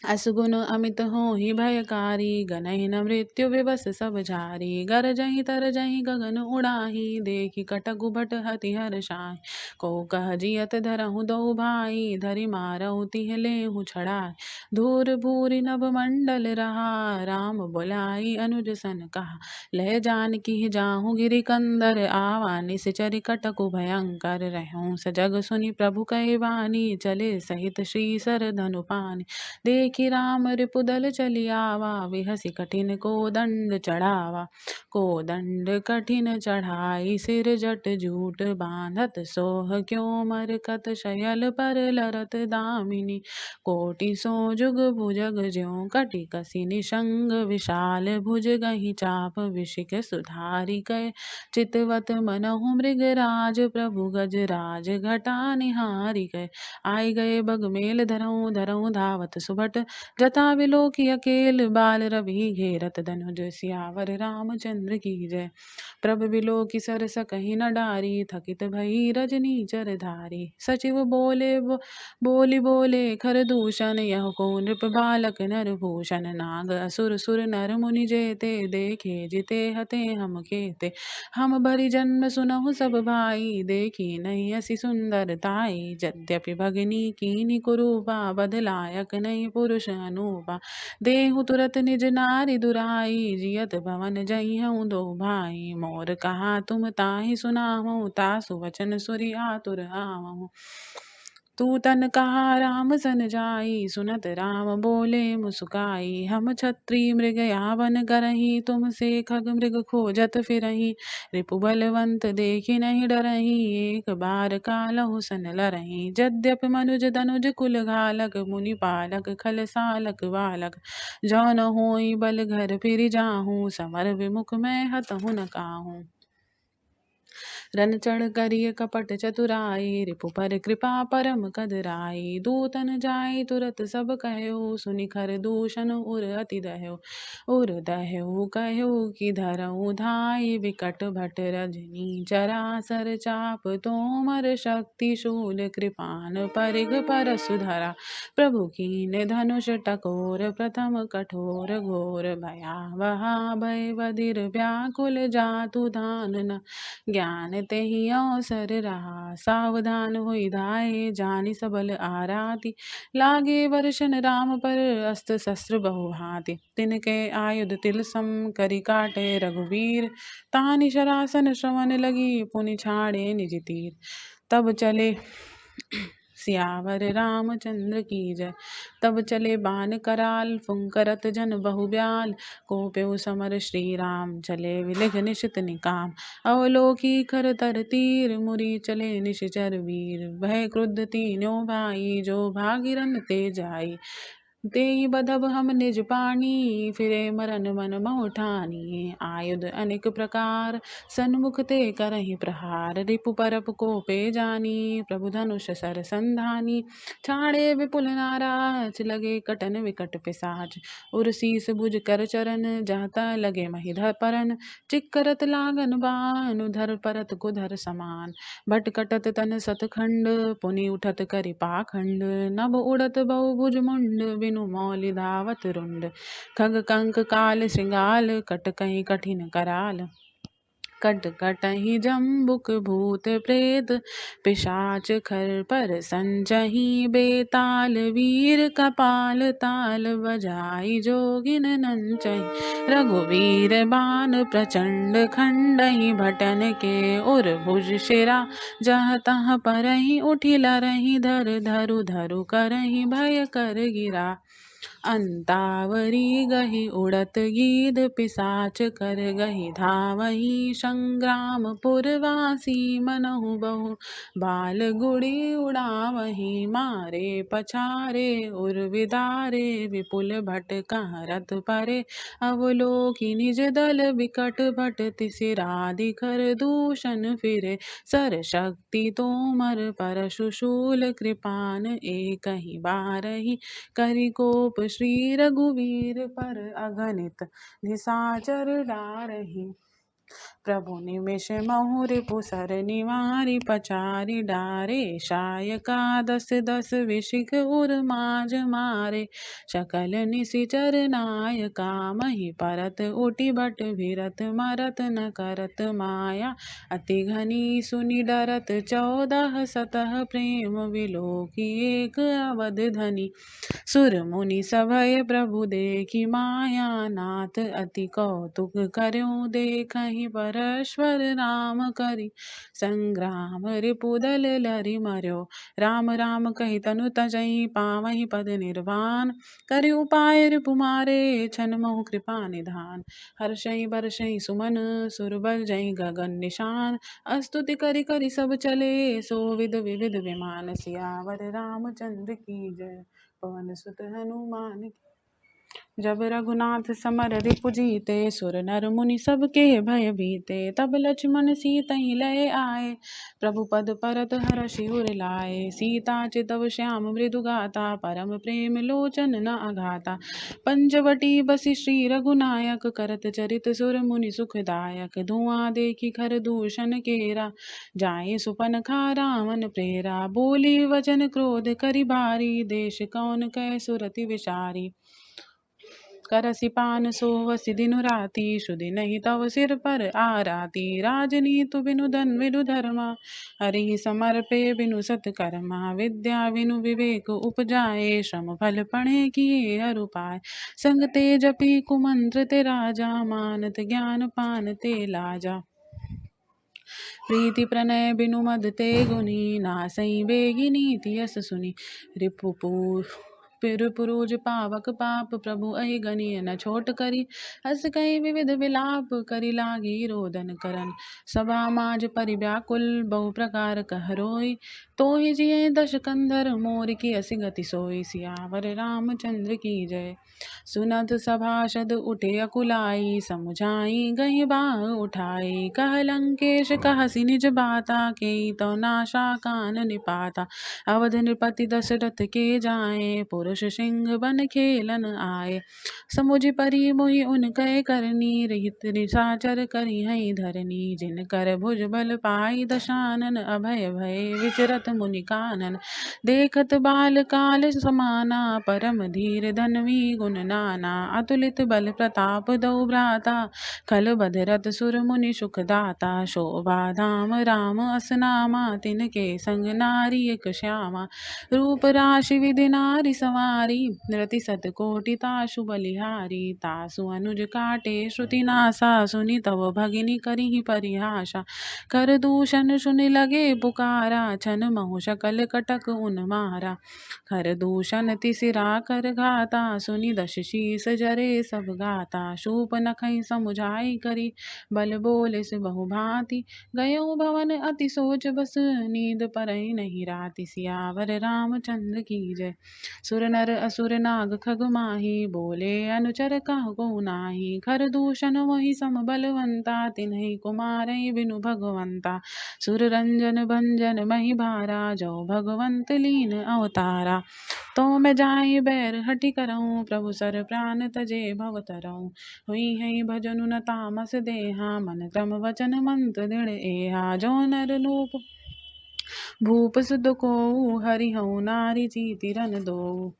असगुन अमित होहि भयकारी, गनहि न मृत्यु विवश सब झारी। गरजहि तरजहि गगन उड़ाही, देखि कटकु भट हति हर्षाहि। को कह जियत धरहु दो भाई, धरि मारहु तिह लेहु छड़ाई। धूर भूरि नभ मंडल रहा, राम बुलाई अनुज सन कहा। लय जानकी जाहु गिरि कंदर, आवा निश्चरि कटकु भयंकर। रहूं सजग सुनि प्रभु कहि वानी, चले सहित श्री सर धनु पानी। देखि राम रिपुदल चली आवा, विहसि कठिन को दंड चढ़ावा। को दंड कठिन चढ़ाई, सिर जट जूट बांधत सोह क्यों मरकत। शयल पर लरत दामिनी, कोटि सो जुग भुजग ज्यों कटि कसी निशंग। विशाल भुज गहि चाप विशिख, सुधारि कै चितवत मनहु मृगराज। प्रभु गजराज घटा निहारि गए, आई गए बगमेल धरऊं धरऊं धावत सुभट। जटा विलोकि अकेल बाल रवि घेरत, धनुज सियावर रामचंद्र की जय। प्रभ विलोकि सरस कहि न डारी, थकित भई रजनी चर धारी। सचिव बोली बोले खर दूषण, यह को नृप बालक नर भूषण। नाग असुर सुर नर मुनि जेते, देखे जिते हते हम केते। हम भरि जन्म सुनहु सब भाई, देखी नहीं असी सुंदर ताई। यद्यपि भगिनी कीन्ही कुरूपा, बदलायक नहीं पुरुष अनूपा। देहु तुरत निज नारि दुराई, जियत भवन जइहउँ दो भाई। मोर कहा तुम ताहि सुनावहु, तासु वचन सुरि आतुर आवहु। तू तन कहा राम सन जाई, सुनत राम बोले मुस्काई। हम छत्री मृग यावन करही, तुम से खग मृग खोजत फिरही। रिपु बलवंत देखि नहीं डरही, एक बार कालहु सन लरही। यद्यपि मनुज दनुज कुल घालक, मुनि पालक खल सालक बालक। जौ न होई बल घर फिर जाहूँ, समर विमुख मैं हतहु न काहू। रन चढ़ करिय कपट चतुराई, रिपु पर कृपा परम कदराई। दूतन जाई तुरत सब कहयो, सुनि खर दूषण उर अति दह्यो। उर दह्यो कह्यो कि धरऊँ धाई, विकट भट रजनी चरासर चाप। तोमर शक्ति शूल कृपान परिघ परसु धरा। प्रभु कीन धनुष टकोर, प्रथम कठोर घोर। भयावहा भय बधिर व्याकुल, जातु धान न ज्ञान तेहि अवसर रहा। सावधान होई धाये, जानि सबल आराति। लागे वर्षन राम पर, अस्त्र शस्त्र बहु भांति। तिनके आयुध तिलसम, करि काटे रघुवीर। तानि शरासन श्रवण लगी, पुनि छाड़े निज तीर। तब चले सियावर रामचंद्र की जय। तब चले बान कराल, फुंकरत जन बहु ब्याल। कोप्यउ समर श्री राम, चले विलिख निशित निकाम। अवलोकी खर तर तीर, मुरि चले निशिचर वीर। भय क्रुद्ध तीनों भाई, जो भागिरन ते जाई। तेहि बधब हम निज पानी, फिरे मरन मन महु ठानी। आयुध अनेक प्रकार, सन्मुख ते करहि प्रहार। रिपु परप कोपे जानी, प्रभु धनुष सर संधानी। छाड़े विपुल नाराज, लगे कटन विकट पिसाच। उर शीस भुज कर चरण, जाता लगे महिधर परन। चिक्करत लागन बान, उधर परत कुधर समान। भट कटत तन सतखंड, पुनि उठत करि पाखंड। नभ उड़त बहुभुज मुंड, बिनु मौलि धावत रुंड। खग कंक काल श्रृंगाल, कट कहीं कठिन कराल। कट कटहि जम्बुक भूत प्रेत पिशाच खर पर संजहि बेताल वीर कपाल ताल बजाई जोगिन नंचहि रघुवीर बान प्रचंड खंडहि भटन के उर भुज शिरा जहाँ तहाँ परहि उठि लरहि धर धरु धरु करहि भय कर गिरा अंतावरी गहि उड़त गीध पिसाच कर गहि धावहि संग्राम पुरवासी मनहु बहु बाल गुड़ी उड़ावहि मारे पछारे उर्विदारे विपुल भट कहाँ रथ परे अवलोकि निज दल बिकट भट तिसिरादि कर दूषण फिरे सर शक्ति तोमर परशु शूल कृपान एकहि बारहि करि कोप श्री रघुवीर पर अगणित निशाचर डारहि प्रभु निमिष महु रिपु सर निवारि पचारि डारे शायका दस दस विशिख उर माज मारे सकल निशिचर नायका मही परत उठि भट भिरत मरत न करत माया अति घनी सुनि डरत 14 सतह प्रेम विलोकी एक अवध धनी सुर मुनि सभय प्रभु देखि माया नाथ अति कौतुक कर्यो देखहि परश्वर राम करि संग्राम रिपुदल लरि मर्यो राम राम कहि तनु तजहि पावहि पद निर्वाण करि उपाय रिपु मारे छन कृपा निधान हर्षहि बरषहि सुमन सुरबल जहि गगन निशान स्तुति करि करि सब चले सो विद विविध विमान सियावर रामचंद्र की जय पवन सुत हनुमान की जब रघुनाथ समर रिपु जीते सुर नर मुनि सब के भय बीते तब लक्ष्मण सीतहि लय आए प्रभु पद परत हर्षि उर लाए सीता चितव श्याम मृदु गाता परम प्रेम लोचन न अघाता पंचवटी बसि श्री रघुनायक करत चरित सुर मुनि सुखदायक धुआं देखि खर दूषण केरा जाए सुपन खा रावण प्रेरा बोली वचन क्रोध करि भारी देश कौन कै सुरति विचारी करसि पान सोवसि दिनु राति सुधि नहीं तव सिर पर आराती राजनीतु बिनु धन बिनु धर्मा हरि समर्पे बिनु सत्कर्मा विद्या बिनु विवेक उपजाए श्रम फल पढ़े किए हरु पाए संग ते जपि कुमंत्र ते राजा मानत ज्ञान पान ते लाजा प्रीति प्रणय बिनु मद ते गुनी नासई बेगी नीति यस सुनी रिपुपुर फिर पुरूज पावक पाप प्रभु अहि गनीय न छोट करी हस कई विविध विलाप करी लागी रोदन करन सभा माज परिव्याकुल बहु प्रकार कह रोई तो ही जिये दश कंधर मोर की असी गति सोई सियावर रामचंद्र की जय सुनत सभासद उठे अकुलाई समुझाई गही बाह उठाई कह लंकेश कहसी निज बाता के तो नाशा कान निपाता अवध नृपति दशरथ के जाए पुरुष सिंह बन खेलन आए समुझ परी मोहि उनकै करनी रहित निशाचर करी हई धरनी जिन कर भुज बल पाई दशानन अभय भय विचरत मुनि कानन देखत बाल काल समाना परम धीर धनवी गुण नाना अतुलित बल प्रताप दौ भ्राता खल बधरत सुर मुनि सुख दाता शोभा धाम राम असनामा तिनके संग नारी एक श्यामा रूप राशि विधि नारी सवारी रति सतकोटि तासु बलिहारी तासु अनुज काटे श्रुति नासा सुनि तव भगिनी करिहि परिहासा कर दूषण सुनि लगे पुकारा छन महु शकल कटक उन मारा खर दूषण तिसिरा कर घाता सुनि दश शीस जरे सब गाता शूप नखै समुझाई करी बल बोले से बहु भांति गयो भवन अति सोच बस नींद परई नहीं राति सियावर रामचंद्र की जय सुर नर असुर नाग खग माही बोले अनुचर कहु नाही खर दूषण वही सम बलवंता तिन्हि कुमारई बिनु भगवंता सुर रंजन भंजन मही भारा जो भगवंत लीन अवतारा तो मैं जाई बैर हटि करऊँ प्रभु सर प्राण तजे भव तरऊँ हुई है भजनु न तामस देहा मन क्रम वचन मंत्र दृढ़ एहा जो नर रूप भूप सुध को हरि हऊ नारी चीति रन दो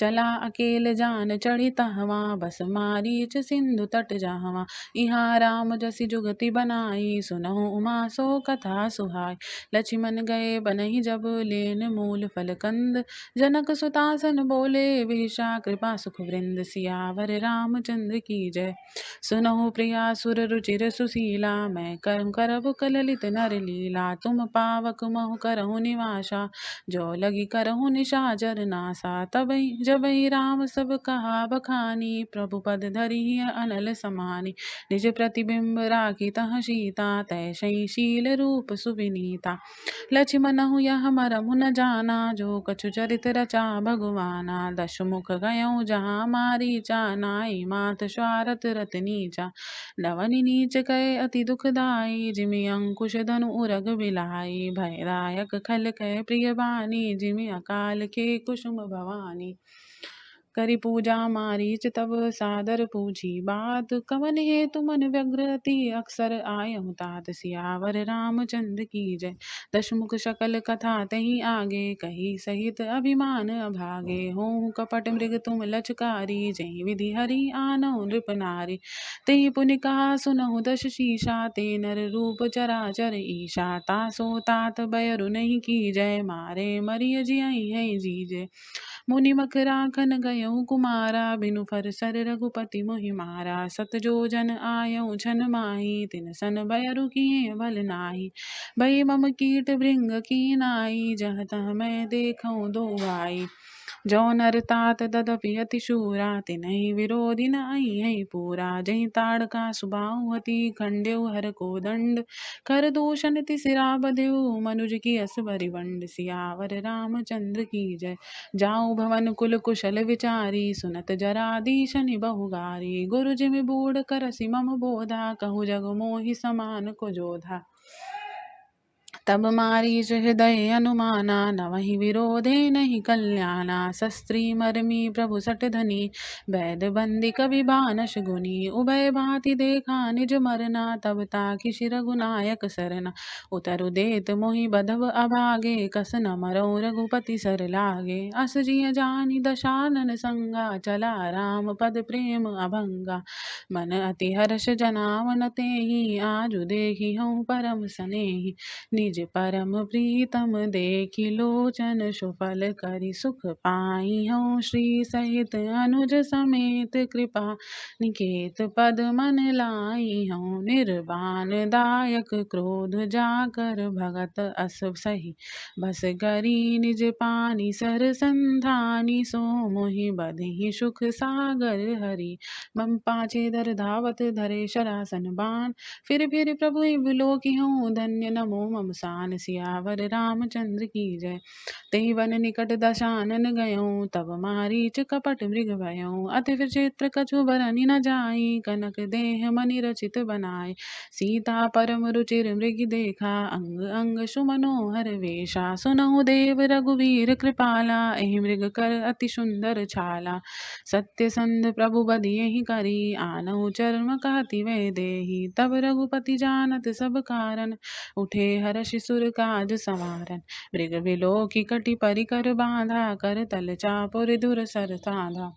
चला अकेल जान चढ़ी तहवा, बस मारीच सिंधु तट जहवा। इहाँ राम जसि जुगति बनाई, सुनहु उमा सो कथा सुहाई। लक्ष्मण गए बनहि जब लेन मूल फल कंद, जनक सुतासन बोले विषा कृपा सुख वृंद। सियावर रामचंद्र की जय। सुनहु प्रिया सुर रुचिर सुशीला, मैं करब कललित नर लीला। तुम पावक महु करहु निवासा, जो लगी करहु निशाचर नासा। तब जबहि राम सब कहा बखानी, प्रभु पद धरि अनल समानी। निज प्रतिबिंब राखी तह सीता, तैसई शील रूप सुविनीता। लक्ष्मणहु यह मरमु न जाना, जो कछु चरित रचा भगवाना। दशमुख गयऊँ जहाँ मारीचा, नाई मात स्वारथ रत नीचा। नवनि नीच कय अति दुखदाई, जिमि अंकुश धनु उरग बिलाई। भयदायक खल कय प्रिय बानी, जिमि अकाल के कुसुम भवानी। करि पूजा मारीच तब सादर पूछी बात, कवन हेतु मन व्यग्र अति अक्सर आयहु तात। सियावर रामचंद्र की जय। दशमुख सकल कथा तही आगे, कही सहित अभिमान अभागे। होहु कपट मृग तुम लचकारी, जहि विधि हरि आनहु नृप नारी। तेहि पुनि कहा सुनहु दश शीशा, ते नर रूप चराचर ईशा। तासो तात बयरु नहीं कीजय, मारे मरिय जियहि है जीजे। मुनि मख राखन गयऊँ कुमारा, बिनु फरसर रघुपति मोहि मारा। सत जो जन आयऊँ छन माही, तिन सन बयरु किए भल नाही। भई मम कीट भृंग कीनाई, जहाँ तहाँ मैं देखऊँ दो भाई। जो नर तात तदपि अति शूरा, तिनहि विरोधी न आई पूरा। जहि ताड़का सुबाहु हति, खंडेउ हर को दंड। कर दूषण तिसिरा बधेउ, मनुज की अस बरिवंड। सियावर रामचंद्र की जय। जाऊँ भवन कुल कुशल विचारी, सुनत जरा दीशनि बहुगारी। गुरु जिमि बूढ़ करसि मम बोधा, कहु जग मोहि समान को जोधा। तब मारीच हृदय अनुमाना, नवहि विरोधे नहीं कल्याणा। शस्त्री मरमी प्रभु सट धनी, वैद बंदी कवि बानस गुनी। उभय भांति देखा निज मरना, तब ताकि शिर रघुनायक सरना। उतरु देत मोहि बधव अभागे, कस न मरौ रघुपति सर लागे। अस जिय जानी दशानन संगा, चला राम पद प्रेम अभंगा। मन अति हर्ष जनावन तेहि, आजु देखी हूँ परम सनेहि। निज परम प्रीतम देखि लोचन, सुफल करि सुख पाई हूँ। श्री सहित अनुज समेत कृपा निकेत पद मन लाई हूँ। निर्वाण दायक क्रोध जाकर, भगत अस सही बस करी। निज पानी सर संधानी, सो मोहि बधहि सुख सागर हरि। मम पाछे दर धावत धरे शरासन बाण, फिर प्रभु बिलोकी हूँ धन्य नमो मम सान। सियावर रामचंद्र की जय। तेहि वन निकट दशानन गयऊँ, तब मारीच कपट मृग भयऊँ। अति विचित्र कछु बरनि न जाई, कनक देह मनि रचित बनाई। सीता परम रुचिर मृग देखा, अंग अंग सुमनोहर वेशा। सुनहु देव रघुवीर कृपाला, एहि मृग कर अति सुंदर छाला। सत्यसंध प्रभु बधियहि करी, आनहु चर्म कहति वै देही। तब रघुपति जानत सब कारण, उठे हर्षि सुर काज संवारन। मृग बिलोकी कटि परिकर बाँधा, कर तल चापुर धुर सर साधा।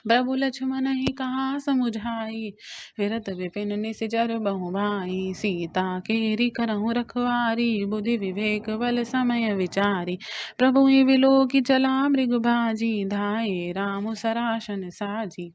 प्रभु लक्ष्मण ही कहा समुझाई, फिरत विपिन निसिचर बहु भाई। सीता केरी करहु रखवारी, बुद्धि विवेक बल समय विचारी। प्रभु ही बिलोकी चला मृग भाजी, धाये राम सरासन साजी।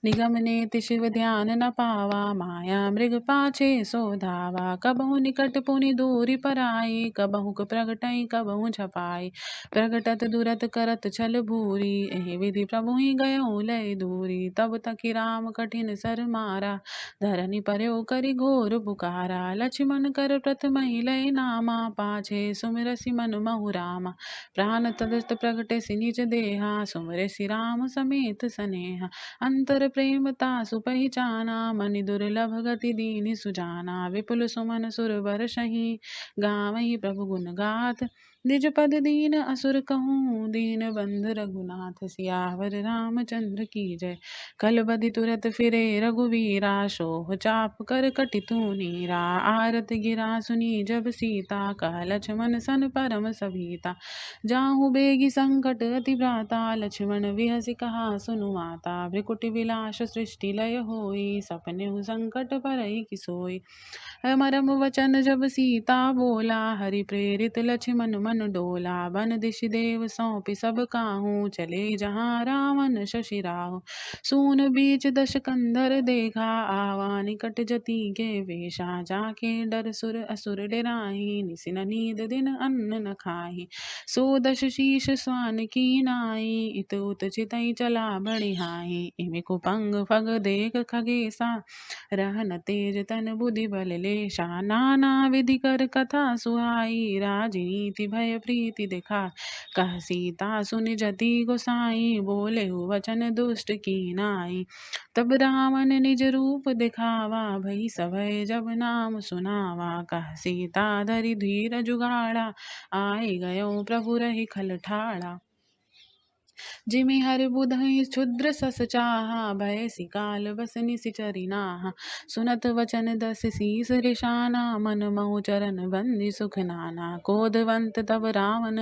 निगम नेति शिव ध्यान न पावा, माया मृग पाछे सो धावा। कबहु निकट पुनि दूरि पराई, कबहु प्रगटई कबहु छपाई। प्रगटत दुरत करत छल भूरी, एहि विधि प्रभु ही गयऊँ लय दूरी। तब तकि राम कठिन सर मारा, धरनि पर्यो करि घोर पुकारा। लक्ष्मण कर प्रथम ही लय नामा, पाछे सुमिरसि मन महु रामा। प्राण तदत प्रगटे सि निज देहा, सुमिरसि राम समेत सनेहा। अंतर प्रेम तासु पहिचाना, मनि दुर्लभ गति दीनि सुजाना। विपुल सुमन सुर बरसहि, गावहि प्रभु गुण गाथ। निज पद दीन असुर कहूँ, दीन बंधु रघुनाथ। सियावर रामचंद्र की जय। कल बधि तुरत फिरे रघुवीरा, सोह चाप कर कटि नीरा। आरत गिरा सुनी जब सीता, कह लक्ष्मण सन परम सभीता। जाहु बेगी संकट अति भ्राता, लक्ष्मण विहसि कहा सुनु माता। भ्रिकुटि विलास सृष्टि लय होई, सपनेहु संकट परई कि सोई। मरम वचन जब सीता बोला, हरि प्रेरित लक्ष्मण मन डोला। बन दिश देव सौंपि सब काहू, चले जहाँ रावण शशि राहु। सून बीच दश कंधर देखा, आवा निकट जति के वेशा। जाके डर सुर असुर डराहि, निसिन नींद दिन अन्न न खाहि। सो दश शीश स्वान की नाई, इत उत चितई चला बढ़िहाई। इमि कुपंग फग देख खगेसा, रहन तेज तन बुद्धि बल लेशा। नाना विधि कर कथा सुहाई, राजनीति भय प्रीति दिखा। कह सीता सुनि जति गोसाई, बोले वचन दुष्ट की नाई। तब रावण निज रूप दिखावा, भई सभय जब नाम सुनावा। कह सीता धरि धीर जुगाड़ा, आए गयो प्रभु रहि खल ठाड़ा। जिमि हर बुधहि क्षुद्र सस चाहा, भय सिकाल बस निसिचरि नाहा। सुनत वचन दस शीस रिशाना, मन महु चरण बंदी सुख नाना। क्रोधवंत तब रावण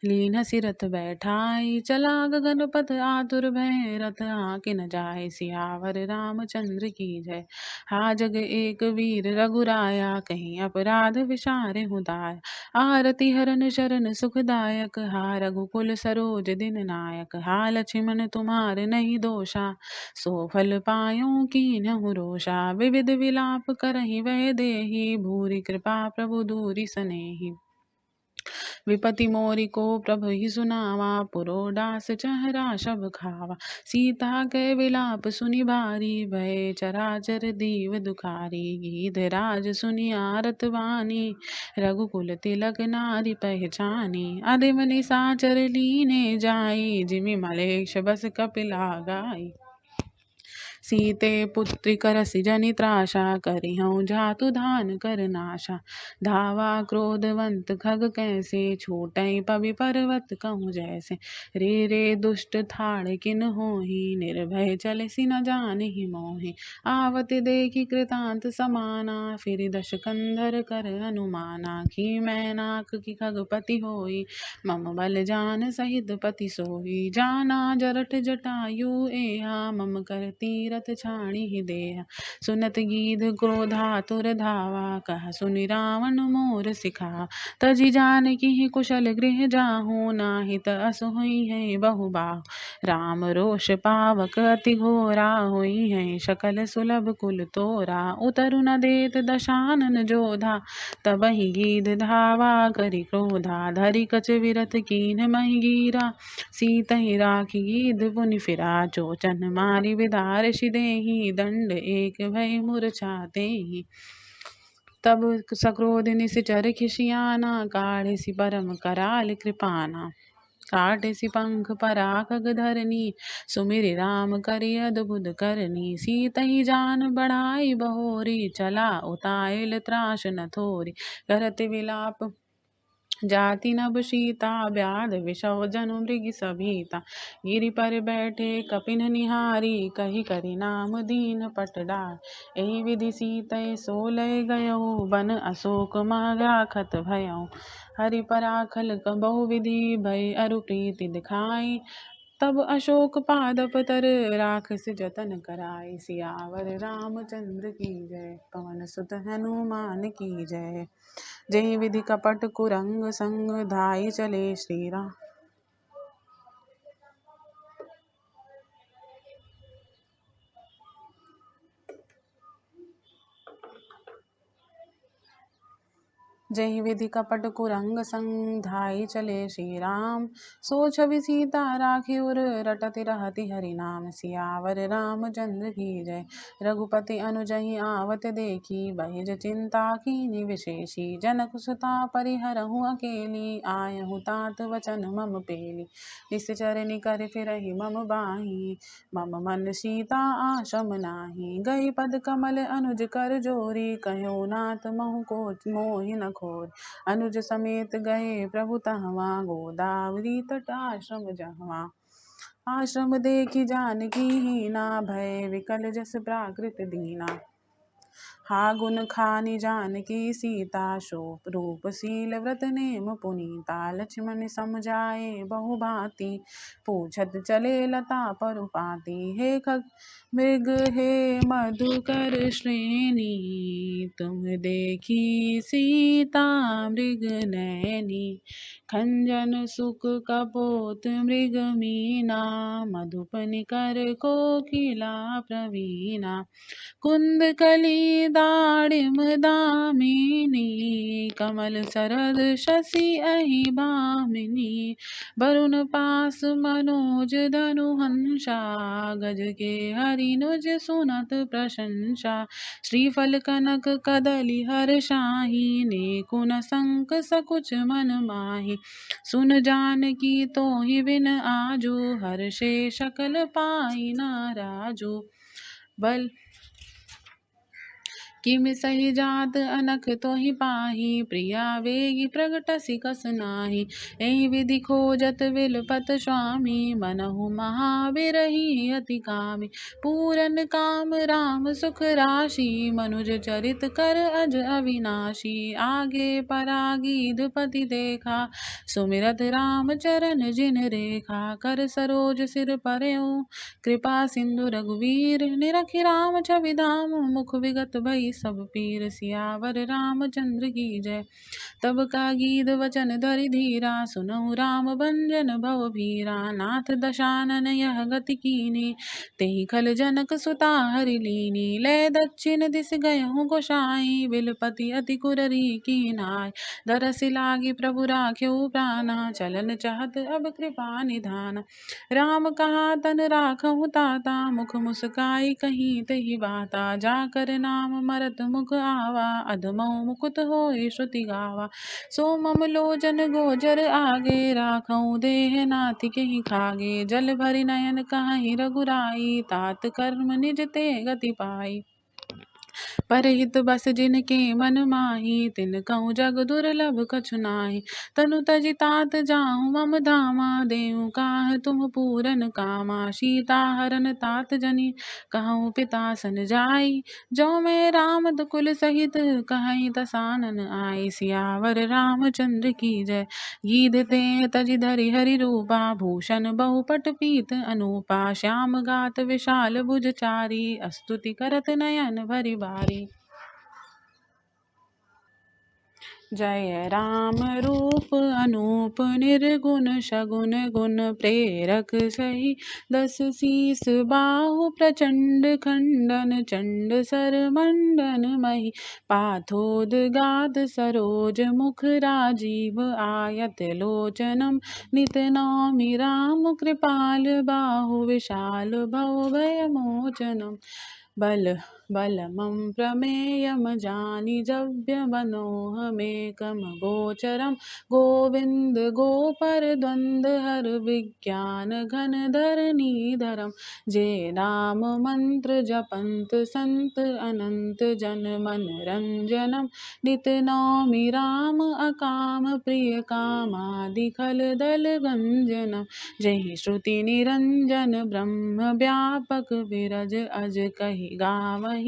लीन सिरथ बैठाई, चला गगन पथ आतुर भय रथ आके न जाय। सियावर रामचंद्र की जय। हा जग एक वीर रघुराया, कहीं अपराध विसारे हुदाय। आरति हरन शरण सुखदायक, हा रघुकुल सरोज दिन नायक। हा लक्ष्मण तुम्हारे नहीं दोषा, सो फल पायो कीन्हु रोषा। विविध विलाप करहि वै देहि, भूरि कृपा प्रभु दूरि सनेहि। विपति मोरि को प्रभु ही सुनावा, पुरोडास चहरा शब खावा। सीता के विलाप सुनि भारी, भय चराचर दीव दुखारी। गीधराज सुनि आरत वाणी, रघुकुल तिलक नारी पहचानी। अधिम निशाचर लीने जाई, जिमि मलेक्ष बस कपिला गाई। सीते पुत्री करसि जनि त्रासा, करिहउँ जातु धान कर नाशा। धावा क्रोधवंत खग कैसे, छूटई पवि पर्वत कहूँ जैसे। रे रे दुष्ट ठाड़ किन होहि, निर्भय चलसि न जानहि मोहि। आवत देखि कृतांत समाना, फिर दश कंधर कर अनुमाना। की मैनाक की खगपति होई, मम बल जान सहित पति सोई। जाना जरठ जटायु एहा, मम कर तीरथ छाणी ही देहा। सुनत गीध क्रोधातुर धावा, कह सुनि रावण मोर सिखा। तजि जानकी ही कुशल गृह जाहु, नाहित अस हुई है बहु बाहु। राम रोष पावक अति घोरा, हुई है सकल सुलभ कुल तोरा। उतरु न देत दशानन जोधा, तबहि गीध धावा करि क्रोधा। धरि कच विरथ कीन्ह महि गीरा, सीतहि राखी गीध पुनि फिरा। चोचन मारि विदारषि देहि, दंड एक भय मूर्छा तेहि। तब सक्रोध निसिचर खिसियाना, काढ़िसि परम कराल कृपाना। काटिसि पंख पराखग धरनी, सुमिरि राम करि अद्भुत करनी। सीतहि जान बढ़ाई बहोरी, चला उताइल त्रास न थोरी। करत विलाप जाति नभ सीता, व्याध विषव जनु मृग सभीता। गिरि पर बैठे कपिन निहारी, कही करि नाम दीन पटडार। एहि विधि सीतै सो लय गयौ, बन अशोक महराखत भयौ। हरि पराखल बहु विधि, भय अरु प्रीति दिखाई। तब अशोक पादप तर, राखस जतन कराई। सियावर रामचंद्र की जय, पवन सुत हनुमान की जय। जय विधि कपट कुरंग संग, धाई चले श्री राम। जय विधि कपट कुरंग संग, धाई चले श्री राम। सो छवि सीता राखी उर, रटति रहति हरि नाम। सियावर रामचंद्र की जय। रघुपति अनुजहि आवत देखी, बहिज चिंता कीन्हि विशेषी। जनक सुता परिहरहु अकेली, आयहु तात वचन मम पेली। निश्चर निकर फिरहि मम बाही, मम मन सीता आशम नाही। गई पद कमल अनुज कर जोरी, कहो नाथ महु को मोहि न खोर। अनुज समेत गए प्रभु तहवा, गोदावरी तट आश्रम जहवा। आश्रम देखी जानकी हीना, भय विकल जस प्राकृत दीना। हा गुण खानी जानकी सीता, शोक रूपशील व्रत नेम पुनीता। लक्ष्मण समझाए बहु भांति, पूछत चले लता परुपाती। हे खग मृग हे मधुकर श्रेणी, तुम देखी सीता मृग नैनी। खंजन सुख कपोत मृग मीना, मधुपनि कर कोकिला प्रवीणा। कुंद कली दाड़िम दामिनी, कमल सरद शशि अहि भामिनी। वरुण पास मनोज धनु हंसा, गज के हरिनुज सुनत प्रशंसा। श्रीफल कनक कदली हर शाही, नेकुन संक सकुच मन माही। सुन जानकी तोहि बिन आजू, हर्षे सकल पाई न राजू। बल किमि सहि जात अनख तोहि पाही, प्रिया वेगी प्रगटसि कस नाही। एहि विधि खोजत विलपत स्वामी, मनहु महाविरही अति कामी। पूरन काम राम सुख राशि, मनुज चरित कर अज अविनाशी। आगे परागीध पति देखा, सुमिरत राम चरण जिन रेखा। कर सरोज सिर पर्यु कृपा सिंधु रघुवीर, निरखि राम छवि धाम। मुख विगत भई सब पीर, सियावर रामचंद्र की जय। तब का गीत वचन धरि धीरा, सुनहु राम भंजन भव भीरा। नाथ दशानन यह गति कीनी, तेहि खल जनक सुता हरि लीनी। ले दक्षिण दिस गयहु गोसाई, बिलपति अति कुररी कीनाय। दरसि लागी प्रभु राख्यउ प्राणा, चलन चाहत अब कृपा निधान। राम कहा तन राखहु ताता, मुख मुस्काई कहीं तेहि बाता। जाकर नाम मरत मुख आवा, अधमौ मुकुत होय श्रुति गावा। सो मम लोचन गोचर आगे, राखहु देह नाथि केहि खागे। जल भरि नयन कहहि रघुराई, तात कर्म निज ते गति पाई। परहित बस जिनके मन माही, तिनकहु जग दुर्लभ कछु नाही। तनु तजि तात जाहु मम धामा, देहु काह तुम पूरन कामा। सीता हरन तात जनि कहूँ पिता सन जाई, जो मैं राम कुल सहित कहीं तसानन आई। सियावर रामचंद्र की जय। गीध ते तजि धरि हरि रूपा, भूषण बहुपट पीत अनूपा। श्याम गात विशाल भुज चारी, स्तुति करत नयन भरि बारी। जय राम रूप अनूप निर्गुण, सगुन गुण प्रेरक सही। दस शीस बाहु प्रचंड, खंडन चंड सर मंडन मही। पाथोदगात सरोज मुख, राजीव आयत लोचनम। नित नौमि राम कृपाल, बाहु विशाल भव भय मोचनम। बलमं प्रमेयं जानिजव्य मनोहमेकं गोचरं। गोविंद गोपर द्वंद्वहर, विज्ञान घन धरणीधरम्। जे नाम मंत्र जपंत संत, अनंत जन मन रंजनम्। नित नौमि राम अकाम, प्रिय कामादि खल दल गंजनम्। जहि श्रुति निरंजन ब्रह्म व्यापक, विरज अज कहि गावहि।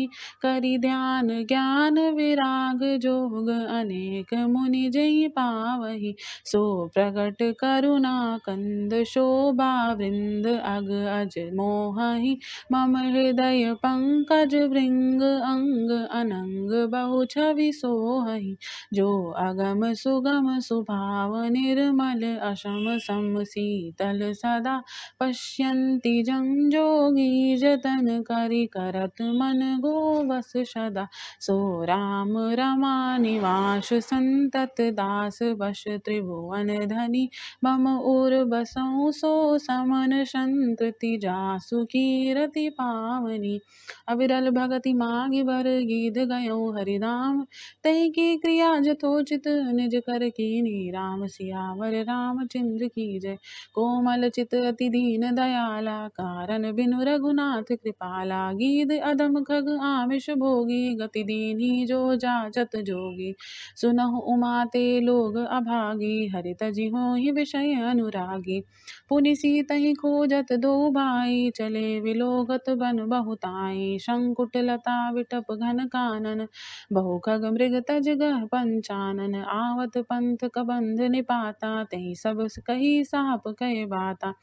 करि ध्यान ज्ञान विराग, जोग अनेक मुनि जहि पावहि। सो प्रगट करुणा कंद, शोभा वृंद अग अज मोहहि। मम हृदय पंकज भृंग, अंग अनंग बहु छवि सोहहि। जो अगम सुगम सुभाव, निर्मल अशम सम शीतल सदा। पश्यन्ति जं जोगी, जतन करि करत मन गोवस सदा। सो राम रमानिवास, संतत दास वश त्रिभुवन धनी। मम उर बसहु सो समन, संतति जासु कीरति पावनी। अविरल भगति माहि बर, गीध गयो हरिधाम। तहि की क्रिया जथोचित, निज कर कीनी राम। सियावर रामचंद्र की जय। कोमल चित अति दीन दयाला, कारण बिनु रघुनाथ कृपाला। गीध अधम खग आमिष भोगी, गति दीनी जो जाचत जोगी। सुनहु उमा ते लोग अभागी, हरि तजि होहि विषय अनुरागी। पुनि सीतहि खोजत दो भाई, चले विलोकत बन बहुताई। शंकुट लता विटप घन कानन, बहु खग मृग तज गह पंचानन। आवत पंथ कबंध निपाता, तहि सब कही साप कहे बाता।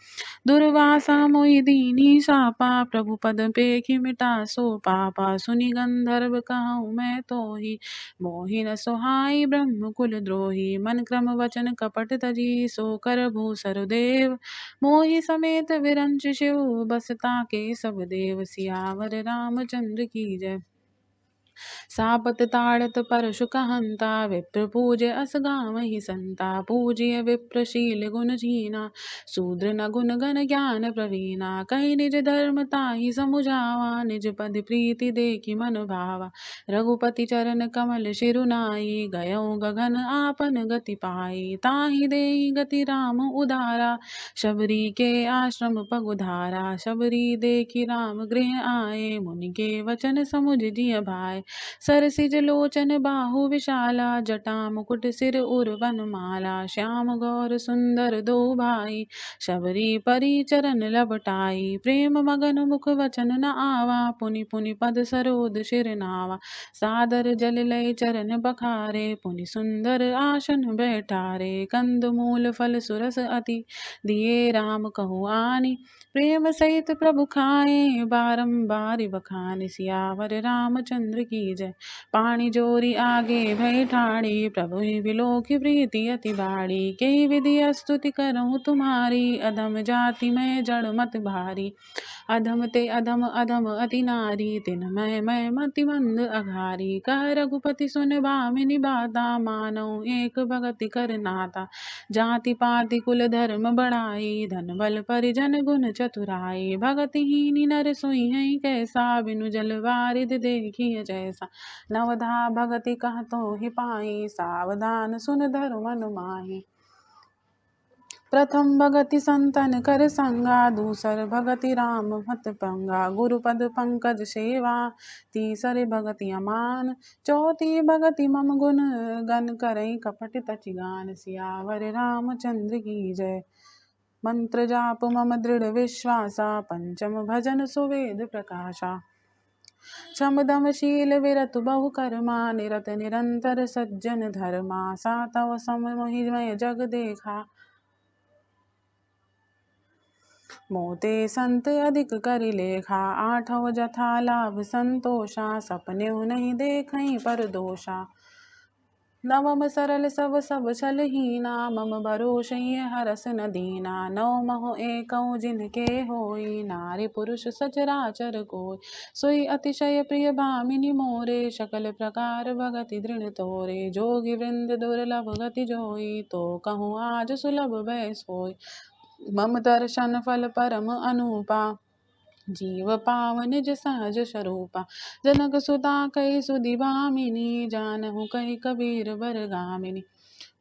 दुर्वासा मोहि दीनी शापा, प्रभु पद पेखि मिटा सो पापा। सुनि गंधर्व कहूँ मैं तोहि, मोहि न सोहाई ब्रह्म कुल द्रोही। मन क्रम वचन कपट तजी, सो कर भूसर देव। मोहि समेत विरंच शिव, बसता के सब देव। सियावर रामचंद्र की जय। सापत ताड़त परशु कहंता, विप्र पूज्य अस गावहि संता। पूज्य विप्रशील गुण जीना, शूद्र न गुण गण ज्ञान प्रवीणा। कहि निज धर्म ताहि समुझावा, निज पद प्रीति देखि मन भावा। रघुपति चरण कमल शिरुनाई, गयौ गगन आपन गति पाई। ताहि देहि गति राम उदारा, शबरी के आश्रम पगुधारा। शबरी देखि राम गृह आए, मुनि के वचन समुझ जिय भाई। सरसिज लोचन बाहु विशाला, जटा मुकुट सिर उर वनमाला। श्याम गौर सुंदर दो भाई, शबरी परी चरण लबटाई। प्रेम मगन मुख वचन न आवा, पुनि पुनि पद सरोद शिर नावा। सादर जल लय चरण बखारे, पुनि सुंदर आसन बैठारे। कंद मूल फल सुरस अति, दिए राम कहु आनी। प्रेम सहित प्रभु खाए, बारंबार बखान। सियावर रामचंद्र की जय। पानी जोरी आगे भय ठाड़ी, प्रभु बिलोकि प्रीति अति बाड़ी। कई विधि स्तुति करहु तुम्हारी, अधम जाति में जड़ मत भारी। अधम ते अधम अधम अति नारी, तिन मैं मति मंद अघारी। कह रघुपति सुन भामिनी बाता, मानौ एक भगति कर नाता। जाति पाति कुल धर्म बढ़ाई, धन बल परिजन गुण चतुराई। भगतिहीनि नर सोई है कैसा, बिनु जल वारिध देखिय जैसा। नवधा भगति कहतो ही पाई, सावधान सुन धर्म मन माही। प्रथम भगति संतन कर संगा, दूसर भगति राम मत पंगा। गुरुपद पंकज सेवा, तीसरे भगति अमान। चौथी भगति मम गुण गन करई, कपट तचि गान। सियावर रामचंद्र की जय। मंत्र जाप मम दृढ़ विश्वासा, पंचम भजन सुवेद प्रकाशा। शम दम शील विरतु बहु कर्मा, निरत निरंतर सज्जन धर्मा। सातव सम मोहि मैं जग देखा, मोते संत अधिक करि लेखा। आठव जथा लाभ संतोषा, सपनेउ नहीं देखई पर दोषा। नवम सरल सब छल हीना, मम भरोषइ हरस न दीना। नवमहु एकौ जिनके होई, नारी पुरुष सचराचर कोय। सोई अतिशय प्रिय भामिनी मोरे, सकल प्रकार भगति दृढ़ तोरे। जोगी वृंद दुर्लभ गति जोई, तो कहूँ आज सुलभ भय सोई। मम दर्शन फल परम अनुपा, जीव पाव निज सहज स्वरूपा। जनक सुता कई सुधि भामिनी, जानहु कहि कबीर बर गामिनी।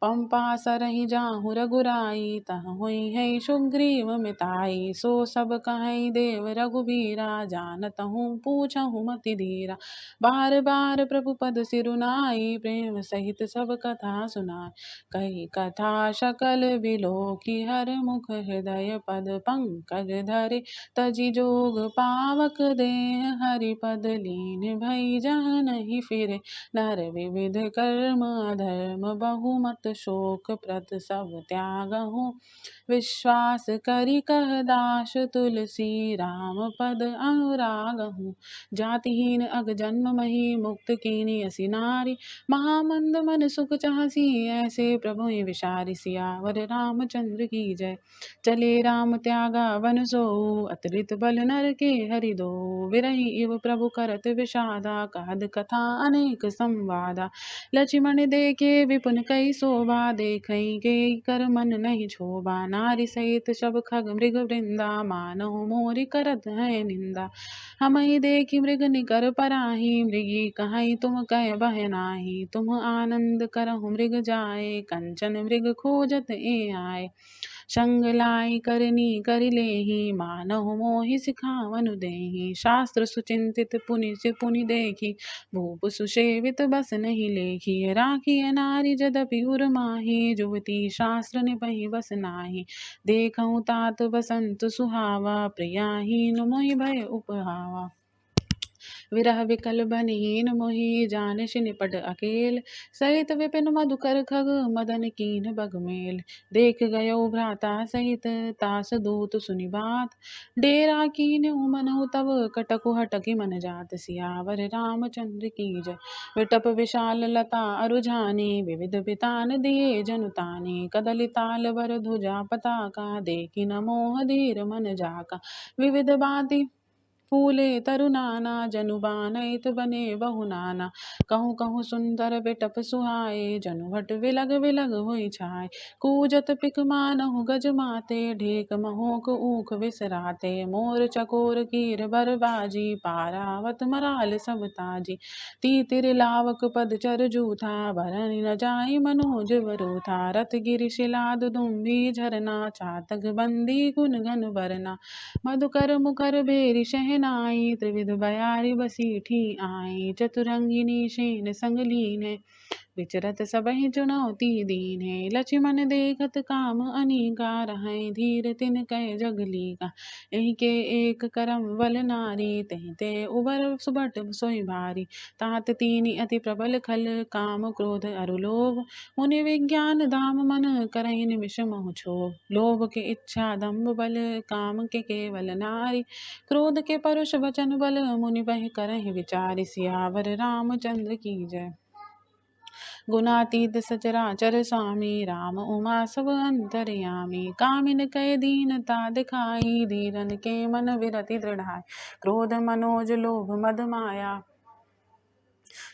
पंपा सरहि जाहु रघुराई, तह हुई है सुग्रीव मिताई। सो सब कहीं देव रघुबीरा, जानतहु पूछहु मति धीरा। बार बार प्रभु पद सिरुनाई, प्रेम सहित सब कथा सुनाई। कही कथा सकल बिलोकी, हर मुख हृदय पद पंकज धरे। तजि जोग पावक देह, हरि पद लीन भई जहाँ नहीं फिरे। नर विविध कर्म अधर्म, बहुमत शोक प्रत सब त्यागहु। विश्वास करि कह दास, तुलसी राम पद अनुरागहु। जातिहीन अग जन्म मही, मुक्त कीनी असी नारी। महामंद मन सुख चाहसी, ऐसे प्रभु विचारि। सियावर रामचंद्र की जय। चले राम त्यागा वन सोऊ, अतुलित बल नर के हरि दो। विरही इव प्रभु करत विषादा, कहत कथा अनेक संवादा। लक्ष्मण देखे विपुन कई शोभा, देखई के कर मन नहीं क्षोभा। नारी सहित सब खग मृग वृंदा, मानहु मोरि करत है निंदा। हमहि देखि मृग निकर पराही, मृगी कहीं तुम कह बह नाही। तुम आनंद करहु मृग जाए, कंचन मृग खोजत ए आए। संग लाई करनी कर लेहि, मानहु मोहि सिखावनु देहि। शास्त्र सुचिंतित पुनि से पुनि देखी, भूप सुसेवित बस नहीं लेखी। राखी नारी जदपि उर माही, जुवती शास्त्र निपहि बस नाही। देखऊँ तात बसंत सुहावा, प्रियाहीन मोहि भय उपहावा। विरह विकल बनीन मोहि, जानहि निपट अकेल। सहित विपिन मधुकर खग, मदन कीन बगमेल। देख गयो भ्राता सहित, तास दूत सुनि बात। डेरा कीन्हु मनहु तब, कटकु हटकि मन जात। सियावर रामचंद्र की जय। विटप विशाल लता अरुझानी, विविध बितान दिए जनुतानी। कदली ताल बर ध्वजा पताका, देखी न मोह धीर मन जाका। विविध बाती फूले तरुनाना, जनु बानैत बने बहु नाना। कहूँ कहूँ सुंदर बिटप सुहाए, जनु भट विलग विलग होई छाय। कूजत पिक मानहु गज माते, ढेक महोक ऊख विसराते। मोर चकोर कीर बरबाजी, पारावत मराल सब ताजी। तीतिर लावक पद चर जूथा, भरनि न जाई मनोज वरूथा। रथ गिरि शिला दुदुम्बी झरना, चातक बंदी गुन गन बरना। मधुकर मुखर भेरी शहनाई, त्रिविध बयारी बसीठी आई। चतुरंगिनी शेन संग लीने, विचरत सबहि चुनौती दीन्हे। लक्ष्मण देखत काम अनीका, रहै धीर तिन कह जगलीका। एहि के एक करम बल नारी, तेहि ते उबर सुबट सोई भारी। तात तीनि अति प्रबल खल, काम क्रोध अरु लोभ। मुनि विज्ञान धाम मन, करहि निमिष मोह क्षोभ। लोभ के इच्छा दंभ बल, काम के केवल नारी। क्रोध के परुष वचन बल, मुनि बहि करहि विचारि। सियावर रामचंद्र की जय। गुणातीत सचराचर स्वामी, राम उमा सब अंतर्यामी। कामिन कै दीनता दिखाई, धीरन के मन विरति दृढ़ाई। क्रोध मनोज लोभ मद माया,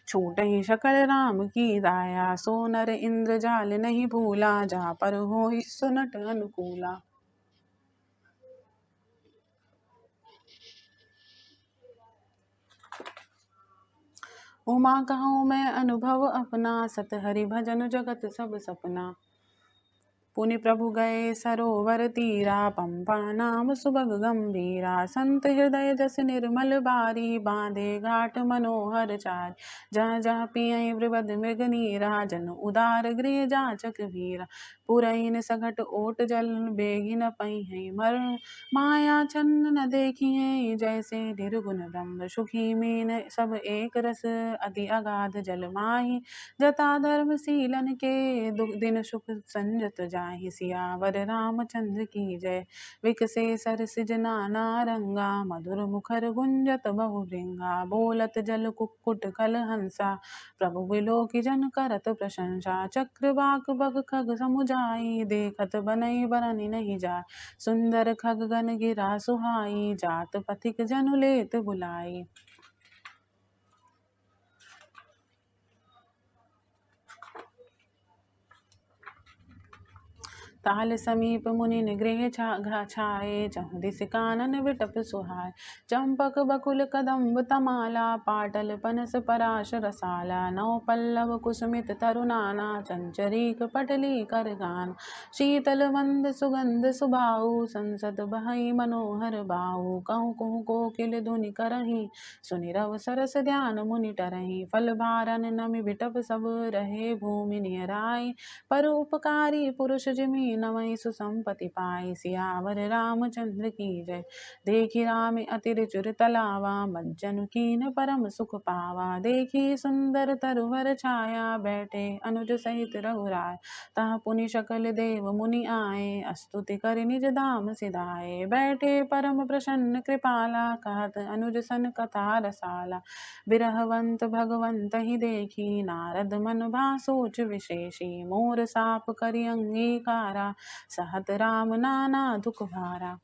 छूटहि सकल राम की दाया। सो नर इंद्र जाल नहीं भूला, जा पर होई सुनट अनुकूला। उमा कहूँ मैं अनुभव अपना, सत हरि भजन जगत सब सपना। पुनि प्रभु गए सरोवर तीरा, पंपा नाम सुभग गंभीरा। संत हृदय जस निर्मल बारी, बांधे घाट मनोहर चार। जहाँ जहाँ पियई वृबद मृग नीरा, जन उदार गृह जाचक वीरा। पुरैन सघट ओट जल, बेगी न पई मर। माया छन्न न देखिए, जैसे निर्गुण ब्रह्म। सुखी मीन सब एक रस, अति अगाध जल माही। जता धर्म शीलन के, दुख दिन सुख संजत जाहि। सियावर रामचंद्र की जय। विकसे सरसिज नाना रंगा, मधुर मुखर गुंजत बहु भृंगा। बोलत जल कुक्कुट कल हंसा, प्रभु बिलोकी जन करत प्रशंसा। चक्रवाक बग खग समुझाई, देखत बनई बरनि नहीं जाय। सुंदर खग गन गिरा सुहाई, जात पथिक जनु लेत बुलाई। ताल समीप मुनिन गृह छाये, चहुँ दिस कानन विटप सुहाय। चंपक बकुल कदम्ब तमाला, पाटल पनस पराश रसाला। नौ पल्लव कुसुमित तरुनाना, चंचरीक पटली करगान। शीतल मंद सुगंध सुभाऊ, संसद बहई मनोहर बाऊ। कहूँ कहूँ कोकिल धुनि करही, सुनि रव सरस ध्यान मुनि टरही। फल भारन नमि बिटप सब, रहे भूमि नियराई। पर उपकारी पुरुष जिमि, नवहि सुसंपत्ति पाई। सियावर रामचंद्र की जय। देखी राम अति रिचुर तलावा, मज्जन कीन परम सुख पावा। देखी सुंदर तरुवर छाया, बैठे अनुज सहित रघुराय। तहाँ पुनि सकल देव मुनि आए, स्तुति कर निज धाम सिधाए। बैठे परम प्रसन्न कृपाला, कहत अनुज सन कथा रसाला। बिरहवंत भगवंत ही देखी, नारद मन भा सोच विशेषी। मोर साप करि अंगीकारा, सहत राम नाना दुख भारा।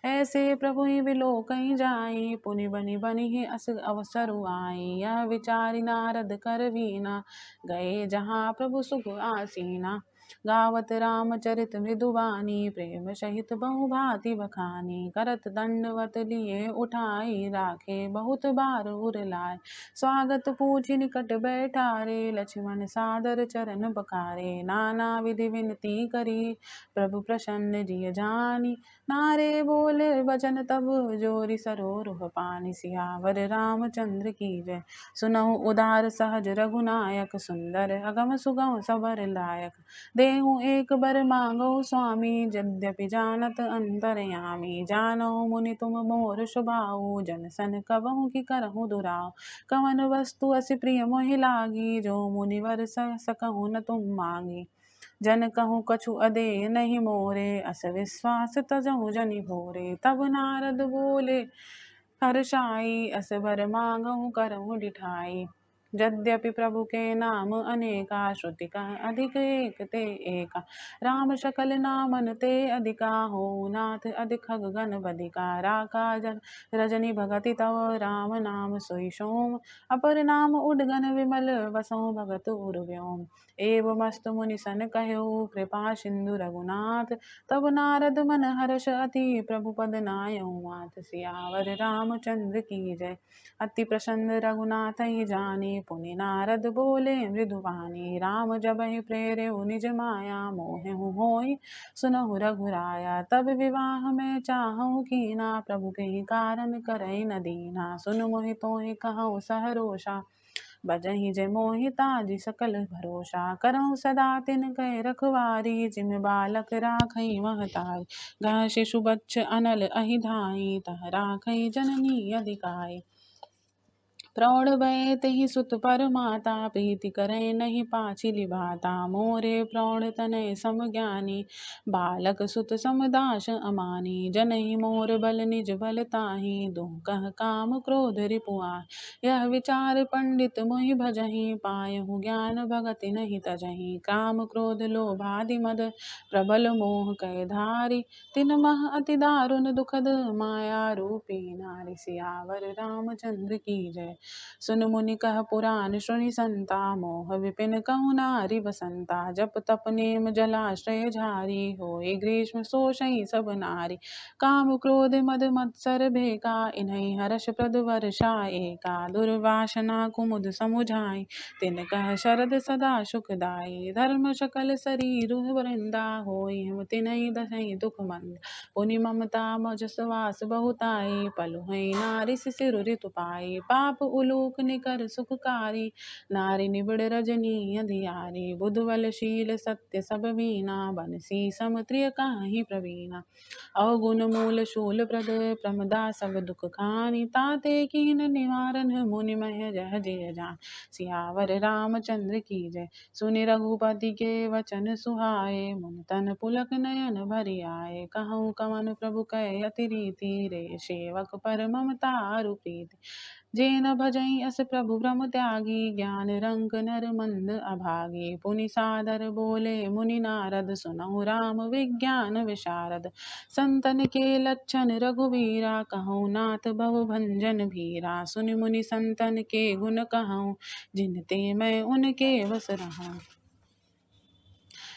ऐसे प्रभु ही विलो कहीं जाई, पुनि बनि बनि ही अस अवसरु आई। यह विचारि नारद कर वीना, गए जहाँ प्रभु सुख आसीना। गावत रामचरित मृदुबानी, प्रेम सहित बहु भांति बखानी। करत दंडवत लिए उठाई, राखे बहुत बार उर लाए। स्वागत पूछि निकट बैठारे, लक्ष्मण सादर चरण पखारे। नाना विधि विनती करी, प्रभु प्रसन्न जिय जानी। नारे बोले बचन तब, जोरी सरोरुह पानी। सियावर रामचंद्र की जय, सुनहु उदार सहज रघुनायक। सुंदर अगम सुगम सबर लायक, देहु एक बर मांगो स्वामी। यद्यपि जानत अंतरयामी, जानो मुनि तुम मोर स्वभाव। जन सन कबहु की करहु दुराव, कवन वस्तु अति प्रिय मोहि लागी। जो मुनिवर सकहु न तुम मांगी, जन कहूँ कछु अदेय नहीं मोरे। अस विश्वास तजहु जनि भोरे, तब नारद बोले हर्षाई। अस बर मांगहु करहु डिठाई, यद्यपि प्रभु के नाम अनेका। श्रुति कह अधिक एक ते एका, राम सकल नामन ते अधिका। हो नाथ अधिक खगन बदिका, राका जन रजनी भगति तव। राम नाम सोई सोम, अपर नाम उडगन विमल। वसहु भगत उर्व्योम, एवमस्तु मुनि सन कहु। कृपा सिंधु रघुनाथ, तब नारद मन हर्ष अति। प्रभु पद नायउ मात, सियावर रामचंद्र की जय। अति प्रसन्न रघुनाथ ही जानी, पुनि नारद बोले मृदुवानी। राम जबहि प्रेरे निज माया, मोहु होई सुनहु रघुराया। तब विवाह में चाहु कीना, प्रभु के ही कारण करई न दीना। सुन मोहि तोहि कहु सहरोषा, बजहि जय मोहि ताजि सकल भरोसा। करहु सदा तिनकै रखवारी, जिम बालक राखई महतारी। गह शिशु बच्च अनल अहि धाई, तह राखई जननी अधिकाई। प्रौढ़ भय तेहि सुत पर माता, प्रीति करे नहीं पाछिली भाता। मोरे प्रौढ़ तनय सम ज्ञानी, बालक सुत समदास अमानी। जनहि मोर बल निज बल ताहि, दुह कह काम क्रोध रिपुआहि। यह विचार पंडित मोहि भजहि, पायहु ज्ञान भगति नहीं तजहि। काम क्रोध लोभादि मद, प्रबल मोह कय धारी। तिन मह अति दारुण दुखद, माया रूपी नारी। सियावर रामचंद्र की जय। सुन मुनि कह पुराण श्रुनि संता, मोह विपिन कहु नारी बसंता। जप तप नेम जलाश्रय झारी, होय ग्रीष्म शोषई सब नारी। काम क्रोध मद मत्सर भेका, इन्है हर्ष प्रद वर्षा एका। दुर्वासना कुमुद समुझाई, तिन कह शरद सदा सुखदाई। धर्म सकल शरीर वृंदा, होय हिम तिन्है दसई दुख मंद। पुनि ममता मजस वास बहुताई, पलुहै नारी शिशिर ऋतु पाई। पाप उलूक निकर सुखकारी, नारी निबिड़ रजनी अधियारी। बुध बल शील सत्य सब वीना, बंसी सम त्रिय काहि प्रवीणा। अवगुण मूल शूल प्रद, प्रमदा सब दुख खानी। ताते कीन निवारण, मुनि मह जह जय जान। सियावर रामचंद्र की जय। सुनि रघुपति के वचन सुहाए, मुनि तन पुलक नयन भरि आए। कहूँ कवन प्रभु कै अति रीति, रे सेवक पर ममता प्रीति। जेन भजई अस प्रभु भ्रम त्यागी, ज्ञान रंक नर मंद अभागी। पुनि सादर बोले मुनि नारद, सुनहु राम विज्ञान विशारद। संतन के लक्षण रघुवीरा, कहूँ नाथ भव भंजन भीरा। सुनि मुनि संतन के गुण कहूँ, जिनते मैं उनके बस रहूँ।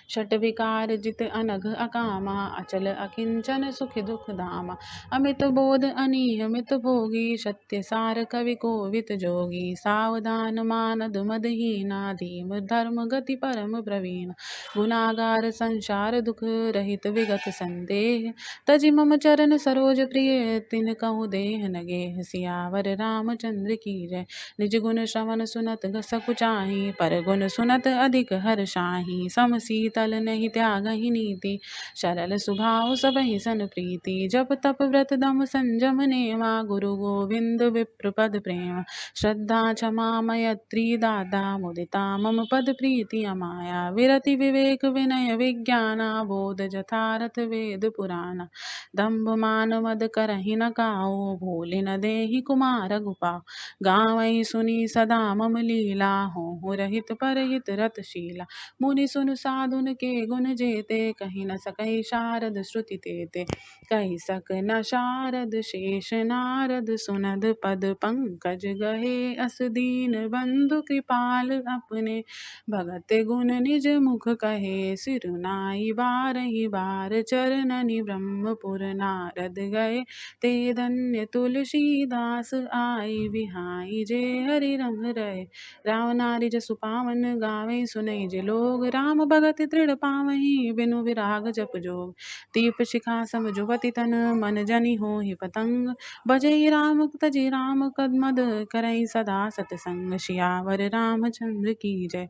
षट विकार जित अनघ अकामा, अचल अकिंचन सुख दुख धामा। अमित बोध अनियमित भोगी, सत्य सार कवि कोवित जोगी। सावधान मानद मदहीना, धीम धर्म गति परम प्रवीण। गुनागार संसार दुख रहित विगत संदेह, तजि मम चरण सरोज प्रिय। तिन कहु देह न गेह, सियावर रामचंद्र की जय। निज गुण श्रवण सुनत सकुचाही, पर गुण सुनत अधिक हर्षाही। सम शीतल नहीं त्यागहि नीति, सरल स्वभाव सबहि सन प्रीति। जप तप व्रत दम संजम नेमा, गुरु गोविंद विप्र पद प्रेम। श्रद्धा क्षमा मैत्री दाता, मुदिता मम पद प्रीति अमाया। विरति विवेक विनय विज्ञाना, बोध जथारथ वेद पुराना। दंभ मान मद करहि न काऊ, भूलि न देहि कुमार गुपाऊ। गावै सुनी सदा मम लीला, होहु रहित परहित रतशीला। मुनि सुन साधुन के गुण जेते, कही न सकहि शारद श्रुति तेते। कही सक न शारद शेष नारद, सुनद पद पंकज गहे अस दीन बंधु कृपाल अपने। भगत गुण निज मुख कहे, सिरुनाई बारहि बार चरणनि ब्रह्मपुर नारद गए। ते धन्य तुलसीदास आई, बिहाई जे हरि रंग रहे। राम नारि जसु पावन, गावे सुनई जे लोग। राम भगति दृढ़ पावहीं, बिनु विराग जप जोग। दीप शिखा सम जुबति तन, मन जनि होहि पतंग। भजई राम तजि राम मद, करई सदा सतसंग। सियावर रामचंद्र की जय।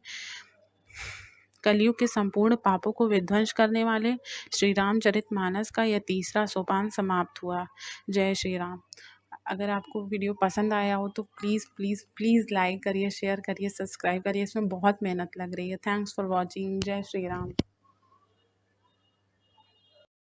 कलयुग के संपूर्ण पापों को विध्वंस करने वाले श्री रामचरितमानस का यह तीसरा सोपान समाप्त हुआ। जय श्री राम। अगर आपको वीडियो पसंद आया हो तो प्लीज़ प्लीज़ प्लीज़ लाइक करिए, शेयर करिए, सब्सक्राइब करिए। इसमें बहुत मेहनत लग रही है। Thanks for watching. जय श्री राम।